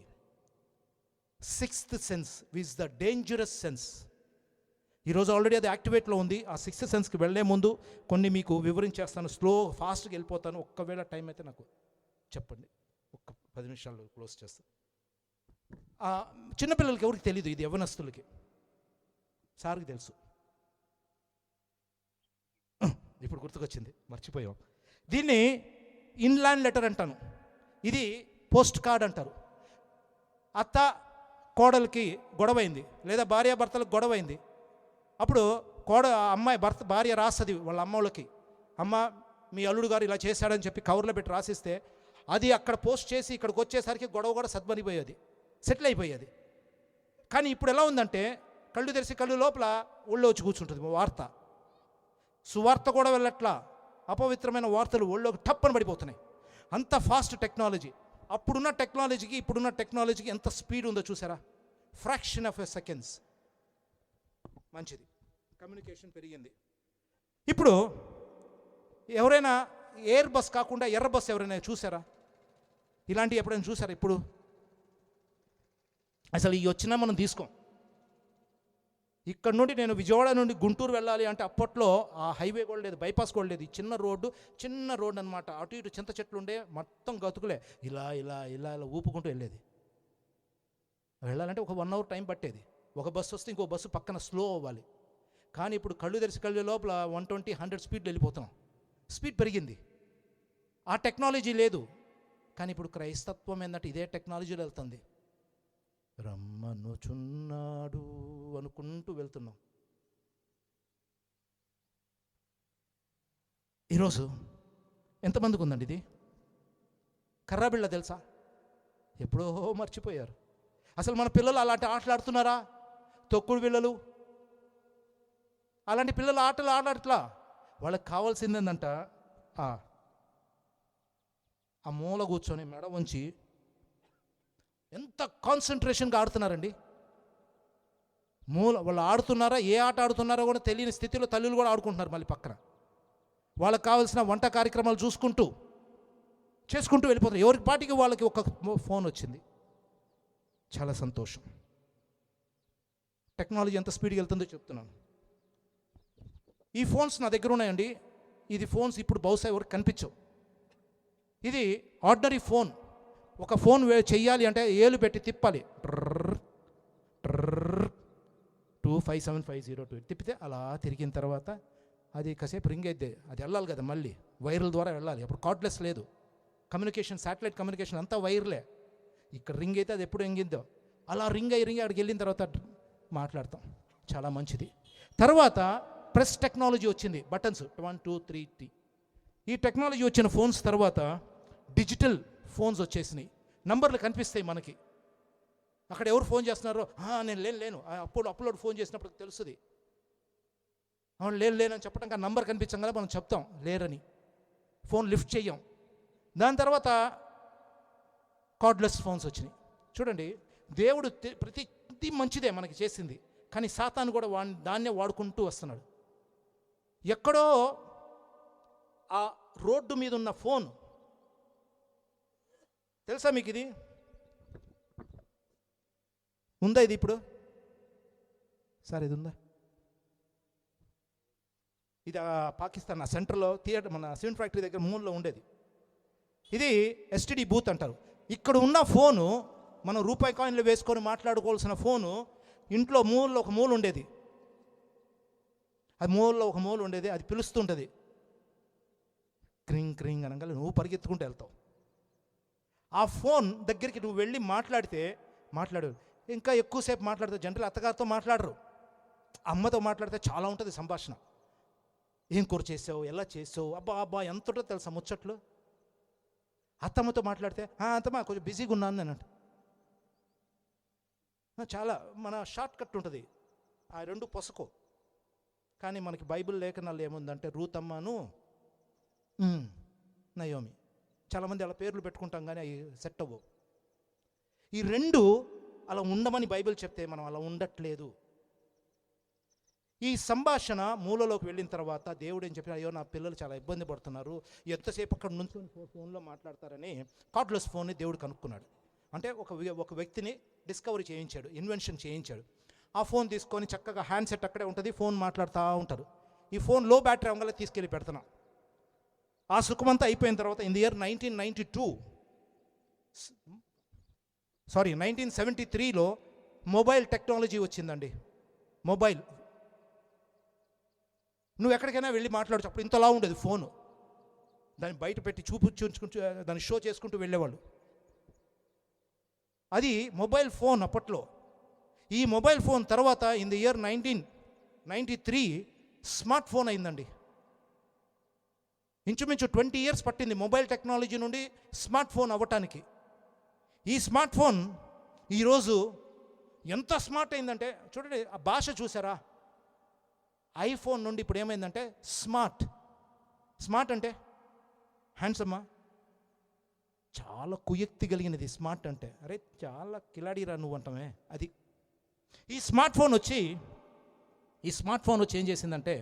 6th sense is the dangerous sense. ఈరోజు ఆల్రెడీ అది యాక్టివేట్లో ఉంది. ఆ 6th సెన్స్కి వెళ్ళే ముందు కొన్ని మీకు వివరించేస్తాను, ఫాస్ట్గా వెళ్ళిపోతాను. ఒక్కవేళ టైం అయితే నాకు చెప్పండి, ఒక్క 10 నిమిషాలు క్లోజ్ చేస్తాను. చిన్నపిల్లలకి ఎవరికి తెలీదు, ఇది యవ్వనస్తులకి, సార్కి తెలుసు. ఇప్పుడు గుర్తుకొచ్చింది, మర్చిపోయాం. దీన్ని ఇన్లాండ్ లెటర్ అంటాను, ఇది పోస్ట్ కార్డ్ అంటారు. అత్త కోడలికి గొడవైంది, లేదా భార్యాభర్తలకు గొడవైంది. అప్పుడు భార్య రాస్తుంది వాళ్ళ అమ్మోళ్ళకి, అమ్మ మీ అల్లుడు గారు ఇలా చేశాడని చెప్పి కవర్లో పెట్టి రాసిస్తే అది అక్కడ పోస్ట్ చేసి ఇక్కడికి వచ్చేసరికి గొడవ కూడా సద్మనిపోయేది, సెటిల్ అయిపోయేది. కానీ ఇప్పుడు ఎలా ఉందంటే కళ్ళు తెరిచి కళ్ళు లోపల ఒళ్ళో వచ్చి కూర్చుంటుంది వార్త. సువార్త కూడా వెళ్ళట్లా, అపవిత్రమైన వార్తలు ఒళ్ళోకి టప్పని పడిపోతున్నాయి. అంత ఫాస్ట్ టెక్నాలజీ. అప్పుడున్న టెక్నాలజీకి ఇప్పుడున్న టెక్నాలజీకి ఎంత స్పీడ్ ఉందో చూసారా? Fraction of a seconds. మంచిది, కమ్యూనికేషన్ పెరిగింది. ఇప్పుడు ఎవరైనా ఎయిర్ బస్ కాకుండా ఎర్ర బస్ ఎవరైనా చూసారా? ఇలాంటివి ఎప్పుడైనా చూసారా? ఇప్పుడు అసలు ఈ వచ్చినా మనం తీసుకోం. ఇక్కడ నుండి నేను విజయవాడ నుండి గుంటూరు వెళ్ళాలి అంటే అప్పట్లో ఆ హైవే కూడా లేదు, బైపాస్ కూడా లేదు. చిన్న రోడ్డు అనమాట. అటు ఇటు చింత చెట్లు ఉండే, మొత్తం గతుకులే, ఇలా ఇలా ఇలా ఇలా ఊపుకుంటూ వెళ్ళేది. వెళ్ళాలంటే ఒక 1 hour టైం పట్టేది. ఒక బస్సు వస్తే ఇంకో బస్సు పక్కన స్లో అవ్వాలి. కానీ ఇప్పుడు కళ్ళు తెరిచి కళ్ళు లోపల 120, 100 స్పీడ్లో వెళ్ళిపోతున్నాం. స్పీడ్ పెరిగింది, ఆ టెక్నాలజీ లేదు. కానీ ఇప్పుడు క్రైస్తత్వం ఏంటంటే ఇదే టెక్నాలజీలో వెళ్తుంది. రమ్మనుచున్నాడు అనుకుంటూ వెళ్తున్నాం. ఈరోజు ఎంతమందికి ఉందండి ఇది? కర్రాబిళ్ళ తెలుసా? ఎప్పుడో మర్చిపోయారు. అసలు మన పిల్లలు అలాంటి ఆటలు ఆడుతున్నారా? తొక్కుడు పిల్లలు, అలాంటి పిల్లలు ఆటలు ఆడట్లా. వాళ్ళకి కావాల్సిందేందంట ఆ మూల కూర్చొని మెడ వంచి ఎంత కాన్సన్ట్రేషన్గా ఆడుతున్నారండి. వాళ్ళు ఆడుతున్నారా, ఏ ఆట ఆడుతున్నారో కూడా తెలియని స్థితిలో తల్లులు కూడా ఆడుకుంటున్నారు. మళ్ళీ పక్కన వాళ్ళకి కావాల్సిన వంట కార్యక్రమాలు చేసుకుంటూ వెళ్ళిపోతారు. ఎవరి పాటికి వాళ్ళకి ఒక ఫోన్ వచ్చింది. చాలా సంతోషం. టెక్నాలజీ ఎంత స్పీడ్గా వెళ్తుందో చెప్తున్నాను. ఈ ఫోన్స్ నా దగ్గర ఉన్నాయండి. ఇది ఫోన్స్ ఇప్పుడు బహుశా ఎవరికి కనిపించవు. ఇది ఆర్డినరీ ఫోన్. ఒక ఫోన్ చెయ్యాలి అంటే ఏలు పెట్టి తిప్పాలి. 257502 తిప్పితే అలా తిరిగిన తర్వాత అది కాసేపు రింగ్ అయితే అది వెళ్ళాలి కదా, మళ్ళీ వైర్ల ద్వారా వెళ్ళాలి. అప్పుడు కార్డ్లెస్ లేదు, కమ్యూనికేషన్, శాటిలైట్ కమ్యూనికేషన్ అంతా వైర్లే. ఇక్కడ రింగ్ అయితే అది ఎప్పుడు ఎంగిందో అలా రింగ్ అక్కడికి వెళ్ళిన తర్వాత మాట్లాడతాం. చాలా మంచిది. తర్వాత ప్రెస్ టెక్నాలజీ వచ్చింది, బటన్స్ 1 2 3 ఈ టెక్నాలజీ వచ్చిన ఫోన్స్ తర్వాత డిజిటల్ ఫోన్స్ వచ్చేసినాయి. నంబర్లు కనిపిస్తాయి మనకి, అక్కడ ఎవరు ఫోన్ చేస్తున్నారో నేను లేను అప్లోడ్ ఫోన్ చేసినప్పుడు తెలుస్తుంది. అవును లేనని చెప్పడానికి ఆ నంబర్ కనిపించాం కదా, మనం చెప్తాం లేరని, ఫోన్ లిఫ్ట్ చెయ్యం. దాని తర్వాత కార్డ్లెస్ ఫోన్స్ వచ్చినాయి. చూడండి, దేవుడు ప్రతి మంచిదే మనకి చేసింది, కానీ సాతాను కూడా దాన్నే వాడుకుంటూ వస్తున్నాడు. ఎక్కడో ఆ రోడ్డు మీద ఉన్న ఫోన్ తెలుసా మీకు? ఇది ఉందా? ఇది ఇప్పుడు సార్ ఇది ఉందా? ఇది పాకిస్తాన్ సెంటర్లో థియేటర్, మన సిమెంట్ ఫ్యాక్టరీ దగ్గర మూలలో ఉండేది. ఇది ఎస్టీడీ బూత్ అంటారు. ఇక్కడ ఉన్న ఫోను మనం రూపాయి కాయిన్లు వేసుకొని మాట్లాడుకోవాల్సిన ఫోను ఇంట్లో మూలలో ఒక మూల ఉండేది. అది మూలలో ఒక మూల ఉండేది, అది పిలుస్తుంటుంది. క్రింగ్ క్రింగ్ అనగా నువ్వు పరిగెత్తుకుంటూ వెళ్తావు. ఆ ఫోన్ దగ్గరికి నువ్వు వెళ్ళి మాట్లాడు. ఇంకా ఎక్కువసేపు మాట్లాడతావు. జనరల్ అత్తగారితో మాట్లాడరు, అమ్మతో మాట్లాడితే చాలా ఉంటుంది సంభాషణ. ఏం కూర చేసావు, ఎలా చేసావు, అబ్బా ఎంత ఉంటుందో తెలుసా ముచ్చట్లు. అత్తమ్మతో మాట్లాడితే అత్తమ్మ కొంచెం బిజీగా ఉన్నాను నేను అంటే చాలా మన షార్ట్ కట్ ఉంటుంది. ఆ రెండు పొసకో. కానీ మనకి బైబిల్ లేఖనాలు ఏముందంటే రూతమ్మను నయోమి, చాలామంది అలా పేర్లు పెట్టుకుంటాం కానీ అవి సెట్ అవ్వవు. ఈ రెండు అలా ఉండమని బైబిల్ చెప్తే మనం అలా ఉండట్లేదు. ఈ సంభాషణ మూలలోకి వెళ్ళిన తర్వాత దేవుడు ఏం చెప్పిన, అయ్యో నా పిల్లలు చాలా ఇబ్బంది పడుతున్నారు, ఎంతసేపు అక్కడ నుంచి ఫోన్లో మాట్లాడతారని కార్డ్లెస్ ఫోన్ని దేవుడు కనుక్కున్నాడు. అంటే ఒక వ్యక్తిని డిస్కవరీ చేయించాడు, ఇన్వెన్షన్ చేయించాడు. ఆ ఫోన్ తీసుకొని చక్కగా హ్యాండ్సెట్ అక్కడే ఉంటుంది, ఫోన్ మాట్లాడుతూ ఉంటారు. ఈ ఫోన్ లో బ్యాటరీ అవ్వగల తీసుకెళ్ళి పెడుతున్నాం. ఆ సుఖమంతా అయిపోయిన తర్వాత ఇన్ ది ఇయర్ 1973లో మొబైల్ టెక్నాలజీ వచ్చిందండి. మొబైల్ నువ్వు ఎక్కడికైనా వెళ్ళి మాట్లాడచ్చు. అప్పుడు ఇంతలా ఉండేది ఫోను, దాన్ని బయట పెట్టి చూపించుకుంటూ దాన్ని షో చేసుకుంటూ వెళ్ళేవాళ్ళు. అది మొబైల్ ఫోన్ అప్పట్లో. ఈ మొబైల్ ఫోన్ తర్వాత in the year 1993 smart phone అయిందండి. ఇంచుమించు 20 years పట్టింది మొబైల్ టెక్నాలజీ నుండి స్మార్ట్ ఫోన్ అవ్వటానికి. ఈ స్మార్ట్ ఫోన్ ఈరోజు ఎంత స్మార్ట్ అయిందంటే చూడండి, ఆ భాష చూసారా? ఐఫోన్ నుండి ఇప్పుడు ఏమైందంటే స్మార్ట్ అంటే హ్యాండ్సమ్మా, చాలా కుయక్తి కలిగినది స్మార్ట్ అంటే. అరే చాలా కిలాడీరా నువ్వు అంటామే అది. ఈ స్మార్ట్ ఫోన్ వచ్చి ఏం చేసిందంటే,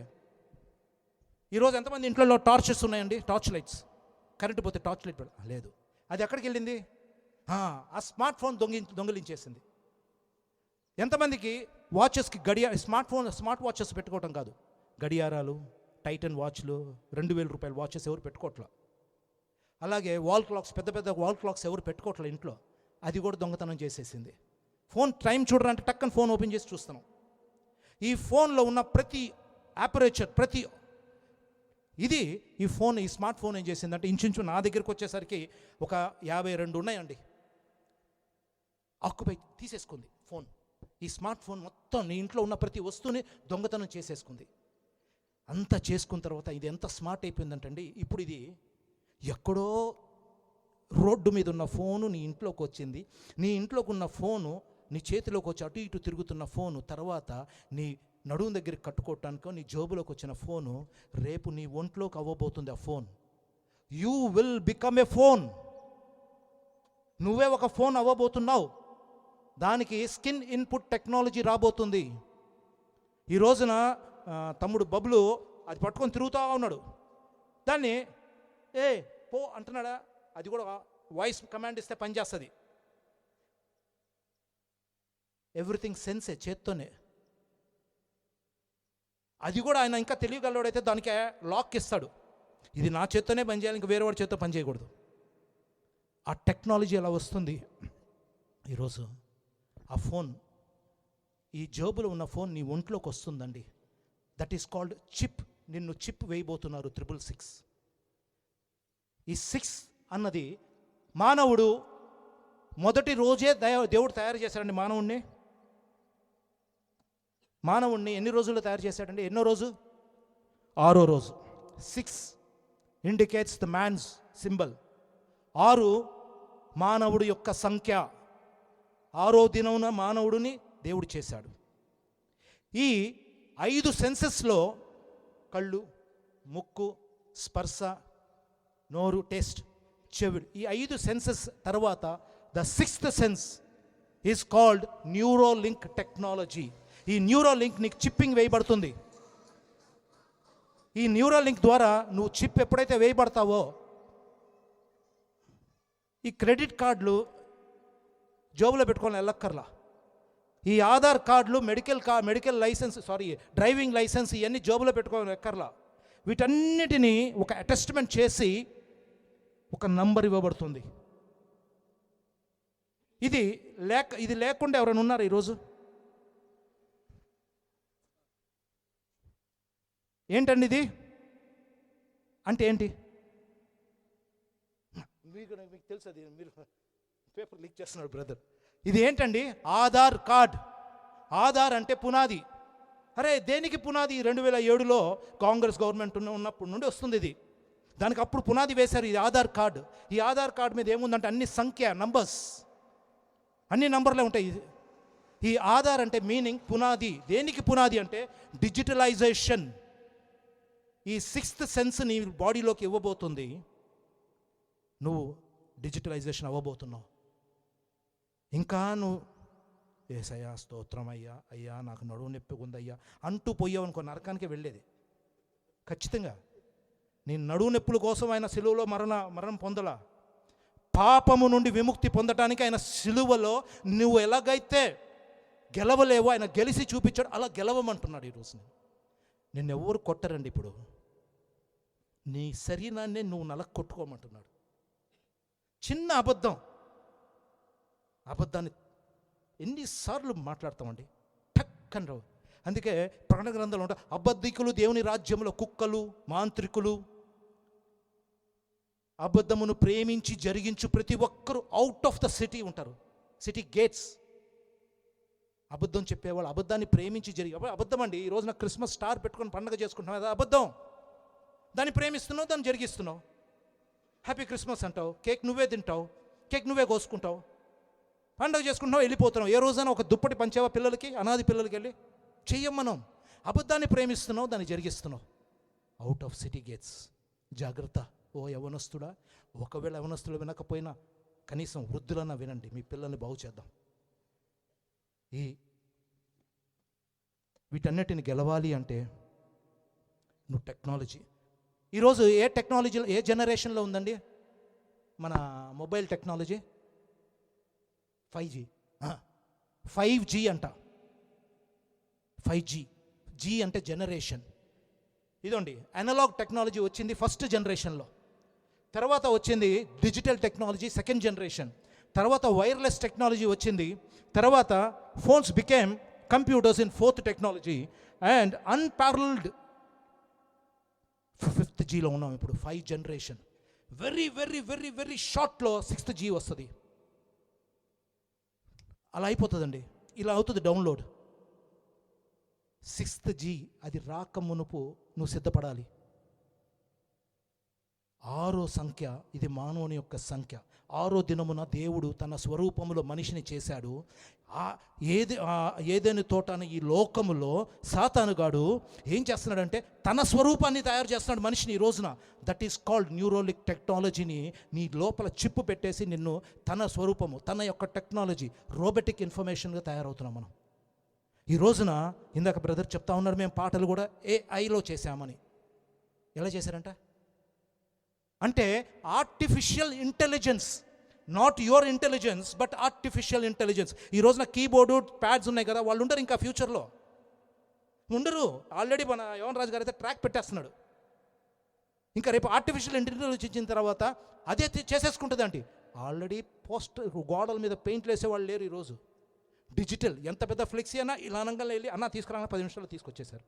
ఈరోజు ఎంతమంది ఇంట్లో టార్చెస్ ఉన్నాయండి? Torch lights. కరెంటు పోతే టార్చ్ లైట్ లేదు. అది ఎక్కడికి వెళ్ళింది? ఆ స్మార్ట్ ఫోన్ దొంగిలించేసింది. ఎంతమందికి వాచెస్కి స్మార్ట్ వాచెస్ పెట్టుకోవటం కాదు, గడియారాలు, టైటన్ వాచ్లు, 2000 రూపాయల వాచెస్ ఎవరు పెట్టుకోవట్లా. అలాగే వాల్ క్లాక్స్, పెద్ద వాల్ క్లాక్స్ ఎవరు పెట్టుకోవట్లే ఇంట్లో. అది కూడా దొంగతనం చేసేసింది. ఫోన్ టైం చూడరంటే టక్కన ఫోన్ ఓపెన్ చేసి చూస్తున్నాం. ఈ ఫోన్లో ఉన్న ప్రతి ఆపరేచర్, ఈ స్మార్ట్ ఫోన్ ఏం చేసిందంటే, ఇంచుమించు నా దగ్గరికి వచ్చేసరికి ఒక 52 ఉన్నాయండి. ఆక్యుపై తీసేసుకుంది ఫోన్. ఈ స్మార్ట్ ఫోన్ మొత్తం నీ ఇంట్లో ఉన్న ప్రతి వస్తువుని దొంగతనం చేసేసుకుంది. అంతా చేసుకున్న తర్వాత ఇది ఎంత స్మార్ట్ అయిపోయిందంటండి, ఇప్పుడు ఇది ఎక్కడో రోడ్డు మీద ఉన్న ఫోను నీ ఇంట్లోకి వచ్చింది. నీ ఇంట్లోకి ఉన్న ఫోను నీ చేతిలోకి వచ్చి అటు ఇటు తిరుగుతున్న ఫోను తర్వాత నీ నడుము దగ్గరికి కట్టుకోవటానికో నీ జోబులోకి వచ్చిన ఫోను రేపు నీ ఒంట్లోకి అవ్వబోతుంది. ఆ phone you will become a phone. నువ్వే ఒక ఫోన్ అవ్వబోతున్నావు. దానికి స్కిన్ ఇన్పుట్ టెక్నాలజీ రాబోతుంది. ఈ రోజున తమ్ముడు బబ్లు అది పట్టుకొని తిరుగుతూ ఉన్నాడు. దాన్ని పో అంటున్నాడా? అది కూడా వాయిస్ కమాండ్ ఇస్తే పనిచేస్తుంది. ఎవ్రీథింగ్ సెన్సే, చేత్తోనే. అది కూడా ఆయన ఇంకా తెలియగలవాడైతే దానికి లాక్ ఇస్తాడు. ఇది నా చేత్తోనే పని చేయాలి, ఇంకా వేరే వాడి చేత్తో పని చేయకూడదు. ఆ టెక్నాలజీ ఎలా వస్తుంది ఈరోజు. ఆ ఫోన్, ఈ జేబులో ఉన్న ఫోన్ నీ ఒంట్లోకి వస్తుందండి. That is called chip. నిన్ను చిప్ వేయబోతున్నారు 666. ఈ 6 అన్నది మానవుడు మొదటి రోజే దేవుడు తయారు చేశాడండి మానవుణ్ణి ఎన్ని రోజుల్లో తయారు చేశాడండి? ఎన్నో రోజు? 6వ రోజు. 6 ఇండికేట్స్ ద మ్యాన్స్ సింబల్. 6 మానవుడి యొక్క సంఖ్య. 6వ దినమున మానవుడిని దేవుడు చేశాడు. ఈ 5 సెన్సెస్లో కళ్ళు, ముక్కు, స్పర్శ, నోరు, టేస్ట్, చెవిడు, ఈ 5 సెన్సెస్ తర్వాత the 6th sense is called Neuralink technology. ఈ న్యూరోలింక్ నీకు చిప్పింగ్ వేయబడుతుంది. ఈ న్యూరోలింక్ ద్వారా నువ్వు చిప్ ఎప్పుడైతే వేయబడతావో, ఈ క్రెడిట్ కార్డులు జోబులో పెట్టుకొని వెళ్ళక్కర్లా. ఈ ఆధార్ కార్డులు, మెడికల్ లైసెన్స్, డ్రైవింగ్ లైసెన్స్, ఇవన్నీ జోబులో పెట్టుకొని ఎక్కర్లా. వీటన్నిటినీ ఒక అటెస్ట్మెంట్ చేసి ఒక నంబర్ ఇవ్వబడుతుంది. ఇది లేకుండా ఎవరైనా ఉన్నారు ఈరోజు? ఏంటండి ఇది? అంటే ఏంటి? మీకు తెలుసు, అది మీరు పేపర్ లీక్ చేస్తున్నారు బ్రదర్. ఇది ఏంటండి? ఆధార్ కార్డ్. ఆధార్ అంటే పునాది. అరే దేనికి పునాది? 2007లో కాంగ్రెస్ గవర్నమెంట్ ఉన్నప్పటి నుండి వస్తుంది ఇది. దానికి అప్పుడు పునాది వేశారు, ఇది ఆధార్ కార్డు. ఈ ఆధార్ కార్డు మీద ఏముందంటే అన్ని నంబర్స్, అన్ని నంబర్లే ఉంటాయి. ఈ ఆధార్ అంటే మీనింగ్ పునాది. దేనికి పునాది అంటే డిజిటలైజేషన్. ఈ 6th సెన్స్ నీ బాడీలోకి ఇవ్వబోతుంది. నువ్వు డిజిటలైజేషన్ అవ్వబోతున్నావు. ఇంకా నువ్వు ఏసయ్యా స్తోత్రం అయ్యా నాకు నడువు నొప్పి ఉందయ్యా అంటూ పోయావు అనుకో, నరకానికి వెళ్ళేది ఖచ్చితంగా. నీ నడువు నొప్పుల కోసం ఆయన సిలువలో మరణం పొందలా. పాపము నుండి విముక్తి పొందటానికి ఆయన సిలువలో నువ్వు ఎలాగైతే గెలవలేవో ఆయన గెలిచి చూపించాడు, అలా గెలవమంటున్నాడు ఈరోజు. నిన్నెవ్వరు కొట్టరండి. ఇప్పుడు నీ శరీరాన్ని నువ్వు కొట్టుకోమంటున్నాడు. చిన్న అబద్ధాన్ని ఎన్నిసార్లు మాట్లాడతామండి, టక్కని రావు. అందుకే ప్రకటన గ్రంథంలో ఉంటాయి, అబద్ధికులు దేవుని రాజ్యంలో కుక్కలు, మాంత్రికులు, అబద్ధమును ప్రేమించి జరిగించు ప్రతి ఒక్కరు అవుట్ ఆఫ్ ద సిటీ ఉంటారు. City gates. అబద్ధం చెప్పేవాళ్ళు, అబద్ధాన్ని ప్రేమించి అబద్ధం అండి. ఈ రోజున క్రిస్మస్ స్టార్ పెట్టుకొని పండుగ చేసుకుంటున్నాం, అది అబద్ధం. దాన్ని ప్రేమిస్తున్నావు, దాన్ని జరిగిస్తున్నావు. హ్యాపీ క్రిస్మస్ అంటావు, కేక్ నువ్వే తింటావు, కేక్ నువ్వే కోసుకుంటావు, పండుగ చేసుకుంటున్నావు, వెళ్ళిపోతున్నావు. ఏ రోజైనా ఒక దుప్పటి పంచావా పిల్లలకి, అనాది పిల్లలకి వెళ్ళి? చెయ్యం మనం. అబద్ధాన్ని ప్రేమిస్తున్నావు, దాన్ని జరిగిస్తున్నావు. Out of city gates. జాగ్రత్త ఓ యవనస్తుడా. ఒకవేళ యవనస్తులు వినకపోయినా కనీసం వృద్ధులన్నా వినండి, మీ పిల్లల్ని బాగు చేద్దాం. వీటన్నిటిని గెలవాలి అంటే నువ్వు టెక్నాలజీ. ఈరోజు ఏ టెక్నాలజీలో, ఏ జనరేషన్లో ఉందండి మన మొబైల్ టెక్నాలజీ? 5G అంట. 5G. జీ అంటే జనరేషన్. ఇదండి అనలాగ్ టెక్నాలజీ వచ్చింది ఫస్ట్ జనరేషన్లో. తర్వాత వచ్చింది డిజిటల్ టెక్నాలజీ, సెకండ్ జనరేషన్. తర్వాత వైర్లెస్ టెక్నాలజీ వచ్చింది. తర్వాత phones became computers in 4th technology. And unparalleled 5th Gలో ఉన్నాం ఇప్పుడు. 5 generation. Very very very very షార్ట్లో 6th G వస్తుంది. అలా అయిపోతుందండి. ఇలా అవుతుంది డౌన్లోడ్. 6th G అది రాక మునుపు నువ్వు సిద్ధపడాలి. 6వ సంఖ్య ఇది మానవుని యొక్క సంఖ్య. 6వ దినమున దేవుడు తన స్వరూపములో మనిషిని చేశాడు. ఏదేని తోటని ఈ లోకములో సాతానుగాడు ఏం చేస్తున్నాడంటే తన స్వరూపాన్ని తయారు చేస్తున్నాడు మనిషిని ఈ రోజున. దట్ ఈస్ కాల్డ్ న్యూరోలిక్ టెక్నాలజీని నీ లోపల చిప్పు పెట్టేసి నిన్ను తన స్వరూపము, తన యొక్క టెక్నాలజీ, రోబోటిక్ ఇన్ఫర్మేషన్గా తయారవుతున్నాం మనం ఈ రోజున. ఇందాక బ్రదర్ చెప్తా ఉన్నారు, మేము పాటలు కూడా ఏఐలో చేశామని. ఎలా చేశారంట అంటే artificial intelligence, not your intelligence but artificial intelligence. ఈ రోజున కీబోర్డు, ప్యాడ్స్ ఉన్నాయి కదా, వాళ్ళు ఉండరు ఇంకా ఫ్యూచర్లో, ఉండరు. ఆల్రెడీ మన యోహన్ రాజు గారు అయితే ట్రాక్ పెట్టేస్తున్నాడు. ఇంకా రేపు ఆర్టిఫిషియల్ ఇంటెలిజెన్స్ ఇచ్చిన తర్వాత అదే చేసేసుకుంటుందండి. ఆల్రెడీ గోడల మీద పెయింట్లు వేసేవాళ్ళు లేరు ఈరోజు. డిజిటల్ ఎంత పెద్ద ఫ్లెక్సీ అయినా ఇలా అనగానే వెళ్ళి అన్న తీసుకురాగా 10 నిమిషాల్లో తీసుకొచ్చేశారు.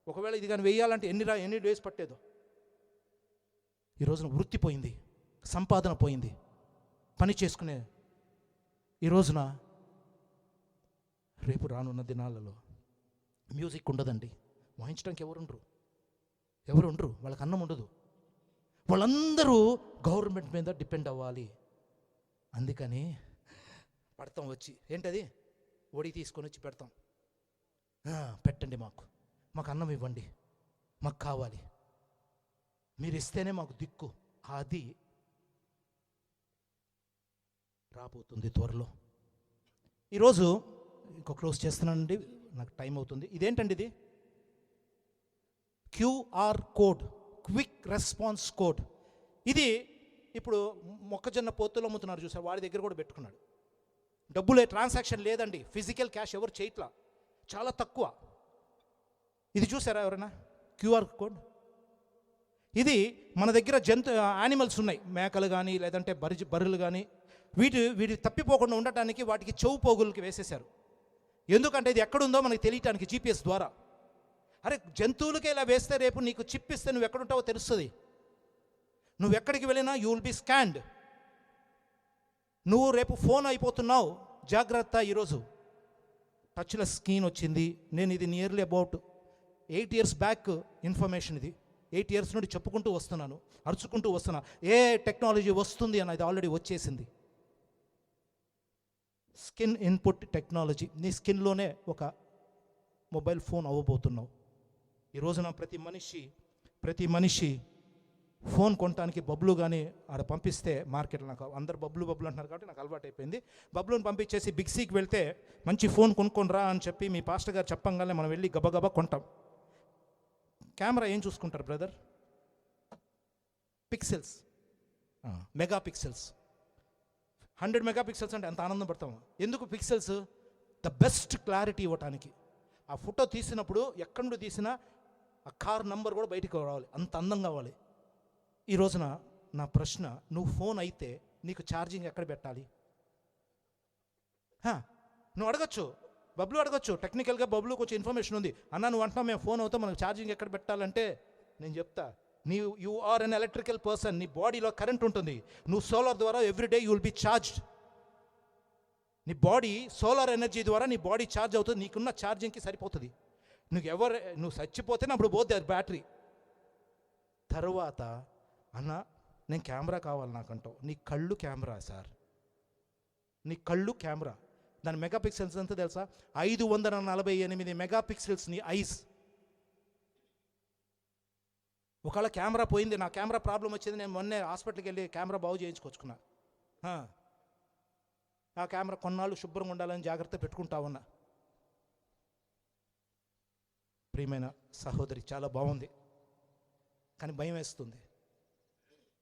ఒకవేళ ఇది కానీ వేయాలంటే ఎన్ని డేస్ పట్టేదో. ఈ రోజున వృత్తి పోయింది, సంపాదన పోయింది, పని చేసుకునే ఈ రోజున రేపు రానున్న దినాలలో మ్యూజిక్ ఉండదండి. వాయించడానికి ఎవరు ఉండరు, వాళ్ళకి అన్నం ఉండదు. వాళ్ళందరూ గవర్నమెంట్ మీద డిపెండ్ అవ్వాలి. అందుకని పడతాం వచ్చి ఏంటది ఒడి తీసుకొని వచ్చి పెడతాం. పెట్టండి, మాకు అన్నం ఇవ్వండి, మాకు కావాలి, మీరు ఇస్తేనే మాకు దిక్కు. అది రాబోతుంది త్వరలో. ఈరోజు క్లోజ్ చేస్తున్నానండి, నాకు టైం అవుతుంది. ఇదేంటండి ఇది? QR code, quick response code. ఇది ఇప్పుడు మొక్కజొన్న పొత్తులు అమ్ముతున్నారు చూసారు, వాడి దగ్గర కూడా పెట్టుకున్నాడు. డబ్బులే ట్రాన్సాక్షన్ లేదండి, ఫిజికల్ క్యాష్ ఎవరు చేయట్లా, చాలా తక్కువ. ఇది చూసారా ఎవరైనా QR కోడ్? ఇది మన దగ్గర యానిమల్స్ ఉన్నాయి, మేకలు కానీ లేదంటే బర్రెలు కానీ, వీటి తప్పిపోకుండా ఉండటానికి వాటికి చెవు పోగులకి వేసేశారు. ఎందుకంటే ఇది ఎక్కడుందో మనకి తెలియటానికి GPS ద్వారా. అరే జంతువులకే ఇలా వేస్తే రేపు నీకు చిప్ ఇస్తే నువ్వు ఎక్కడుంటావో తెలుస్తుంది. నువ్వు ఎక్కడికి వెళ్ళినా యూ విల్ బి స్కాన్డ్. నువ్వు రేపు ఫోన్ అయిపోతున్నావు, జాగ్రత్త. ఈరోజు టచ్లెస్ స్క్రీన్ వచ్చింది. నేను ఇది nearly about 8 years back information. ఇది 8 years నుండి చెప్పుకుంటూ వస్తున్నాను, అరుచుకుంటూ వస్తున్నా. ఏ టెక్నాలజీ వస్తుంది అనేది ఆల్రెడీ వచ్చేసింది. Skin input technology. నీ స్కిన్లోనే ఒక మొబైల్ ఫోన్ అవ్వబోతున్నావు. ఈ రోజున ప్రతి మనిషి ఫోన్ కొనడానికి బబ్లు కానీ ఆడ పంపిస్తే మార్కెట్లో, నాకు అందరు బబ్లు అంటున్నారు కాబట్టి నాకు అలవాటు అయిపోయింది. బబ్లుని పంపించేసి బిగ్ సీకి వెళ్తే మంచి ఫోన్ కొనుక్కొనిరా అని చెప్పి మీ పాస్టర్ గారు చెప్పంగానే మనం వెళ్ళి గబగబా కొంటాం. కెమెరా ఏం చూసుకుంటారు brother? Pixels, mega pixels. 100 megapixels అంటే ఎంత ఆనందం పడతాము. ఎందుకు పిక్సెల్స్? ద బెస్ట్ క్లారిటీ ఇవ్వటానికి. ఆ ఫోటో తీసినప్పుడు ఎక్కడి నుండి తీసినా ఆ కార్ నంబర్ కూడా బయటికి రావాలి, అంత అందంగా కావాలి. ఈ రోజున నా ప్రశ్న, నువ్వు ఫోన్ అయితే నీకు ఛార్జింగ్ ఎక్కడ పెట్టాలి? నువ్వు అడగచ్చు, టెక్నికల్గా బబ్లుకి వచ్చే ఇన్ఫర్మేషన్ ఉంది. అన్న నువ్వు అంటున్నావు మేము ఫోన్ అవుతాం, మనకు ఛార్జింగ్ ఎక్కడ పెట్టాలంటే నేను చెప్తా. You are an electrical person. నీ బాడీలో కరెంట్ ఉంటుంది. నువ్వు సోలార్ ద్వారా everyday you will be charged. నీ బాడీ సోలార్ ఎనర్జీ ద్వారా నీ బాడీ ఛార్జ్ అవుతుంది. నీకున్న ఛార్జింగ్కి సరిపోతుంది. నువ్వు చచ్చిపోతేనే అప్పుడు పోతే అది బ్యాటరీ. తర్వాత అన్న నేను కెమెరా కావాలి నాకంటావు. నీ కళ్ళు కెమెరా సార్, నీ కళ్ళు కెమెరా. దాని మెగాపిక్సెల్స్ ఎంత తెలుసా? 548 మెగాపిక్సెల్స్ నీ ఐస్. ఒకవేళ కెమెరా పోయింది, నా కెమెరా ప్రాబ్లం వచ్చింది, నేను మొన్నే హాస్పిటల్కి వెళ్ళి కెమెరా బాగు చేయించుకొచ్చుకున్నా. ఆ కెమెరా కొన్నాళ్ళు శుభ్రంగా ఉండాలని జాగ్రత్త పెట్టుకుంటా ఉన్నా. ప్రియమైన సహోదరి, చాలా బాగుంది, కానీ భయం వేస్తుంది.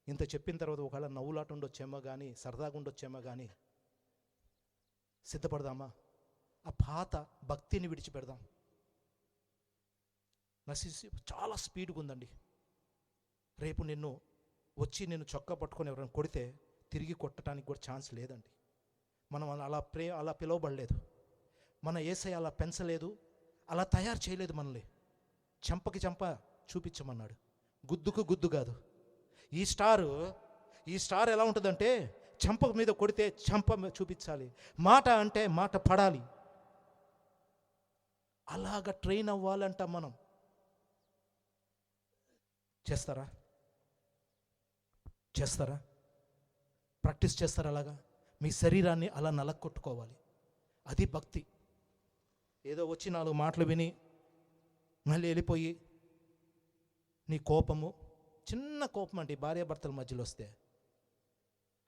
ఇంత చెప్పిన తర్వాత ఒకవేళ నవ్వులాట ఉండొచ్చేమో కానీ, సరదాగా ఉండొచ్చేమో కానీ, సిద్ధపడదామా? ఆ పాత భక్తిని విడిచిపెడదాం. నశిసి చాలా స్పీడ్గా ఉందండి. రేపు నిన్ను చొక్కా పట్టుకొని ఎవరైనా కొడితే తిరిగి కొట్టడానికి కూడా ఛాన్స్ లేదండి. మనం అలా పిలవబడలేదు. మన యేసయ్య అలా పెంచలేదు, అలా తయారు చేయలేదు. మనల్ని చెంపకి చెంప చూపించమన్నాడు, గుద్దుకు గుద్దు కాదు. ఈ స్టార్ ఎలా ఉంటుందంటే చెంప మీద కొడితే చెంప చూపించాలి, మాట అంటే మాట పడాలి. అలాగ ట్రైన్ అవ్వాలంట మనం. చేస్తారా? ప్రాక్టీస్ చేస్తారా? అలాగా మీ శరీరాన్ని అలా నలక్కొట్టుకోవాలి. అది భక్తి. ఏదో వచ్చి 4 మాటలు విని మళ్ళీ వెళ్ళిపోయి నీ కోపము, చిన్న కోపం అంటే భార్యాభర్తల మధ్యలో వస్తే,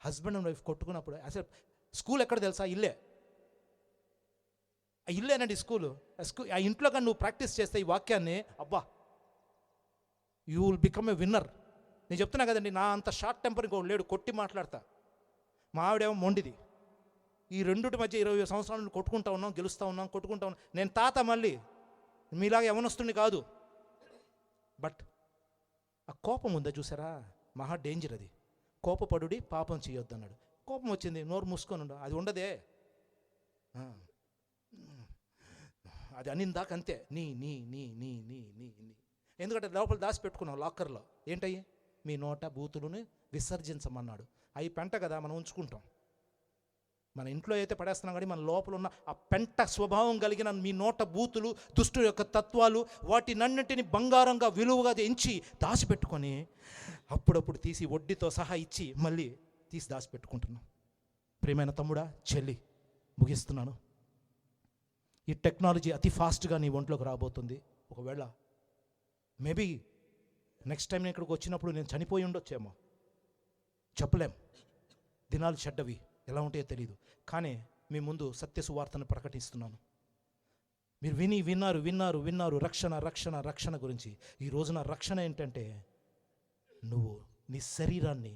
హస్బెండ్ అండ్ వైఫ్ కొట్టుకున్నప్పుడు, అసలు స్కూల్ ఎక్కడ తెలుసా? ఇల్లేనండి స్కూలు. ఆ ఇంట్లో కానీ నువ్వు ప్రాక్టీస్ చేస్తే ఈ వాక్యాన్ని, అబ్బా you will become a winner. నేను చెప్తున్నా కదండి, నా అంత షార్ట్ టెంపర్ ఇంకో లేడు, కొట్టి మాట్లాడతా. మా ఆవిడేమో మొండిది. ఈ రెండుటి మధ్య 20 సంవత్సరాలు కొట్టుకుంటా ఉన్నాం, గెలుస్తూ ఉన్నాం, కొట్టుకుంటా ఉన్నాం. నేను తాత, మళ్ళీ మీలాగా ఎవనొస్తుంది కాదు. బట్ ఆ కోపం ఉందా చూసారా, మహా డేంజర్ అది. కోపపడుడి పాపం చేయొద్దు అన్నాడు. కోపం వచ్చింది, నోరు మూసుకొని ఉండు, అది ఉండదే. అది అనిందాక అంతే, నీ నీ నీ నీ నీ నీ నీ ఎందుకంటే లోపల దాచి పెట్టుకున్నాం లాకర్లో. ఏంటయ్యి? మీ నోట బూతులను విసర్జించమన్నాడు. అవి పెంట కదా, మనం ఉంచుకుంటాం. మన ఇంట్లో అయితే పడేస్తున్నాం, కానీ మన లోపల ఉన్న ఆ పెంట స్వభావం కలిగిన మీ నోట బూతులు, దుష్టు యొక్క తత్వాలు, వాటినన్నింటినీ బంగారంగా విలువగా ఎంచి దాచిపెట్టుకొని అప్పుడప్పుడు తీసి వడ్డీతో సహా ఇచ్చి మళ్ళీ తీసి దాచిపెట్టుకుంటున్నాం. ప్రియమైన తమ్ముడా, చెల్లి, ముగిస్తున్నాను. ఈ టెక్నాలజీ అతి ఫాస్ట్గా నీ ఒంట్లోకి రాబోతుంది. ఒకవేళ మేబీ నెక్స్ట్ టైం నేను ఇక్కడికి వచ్చినప్పుడు నేను చనిపోయి ఉండొచ్చేమో, చెప్పలేం. దినాలు చెడ్డవి, ఎలా ఉంటాయో తెలియదు. కానీ మీ ముందు సత్య సువార్తను ప్రకటిస్తున్నాను. మీరు విన్నారు రక్షణ రక్షణ రక్షణ గురించి. ఈ రోజున రక్షణ ఏంటంటే, నువ్వు నీ శరీరాన్ని,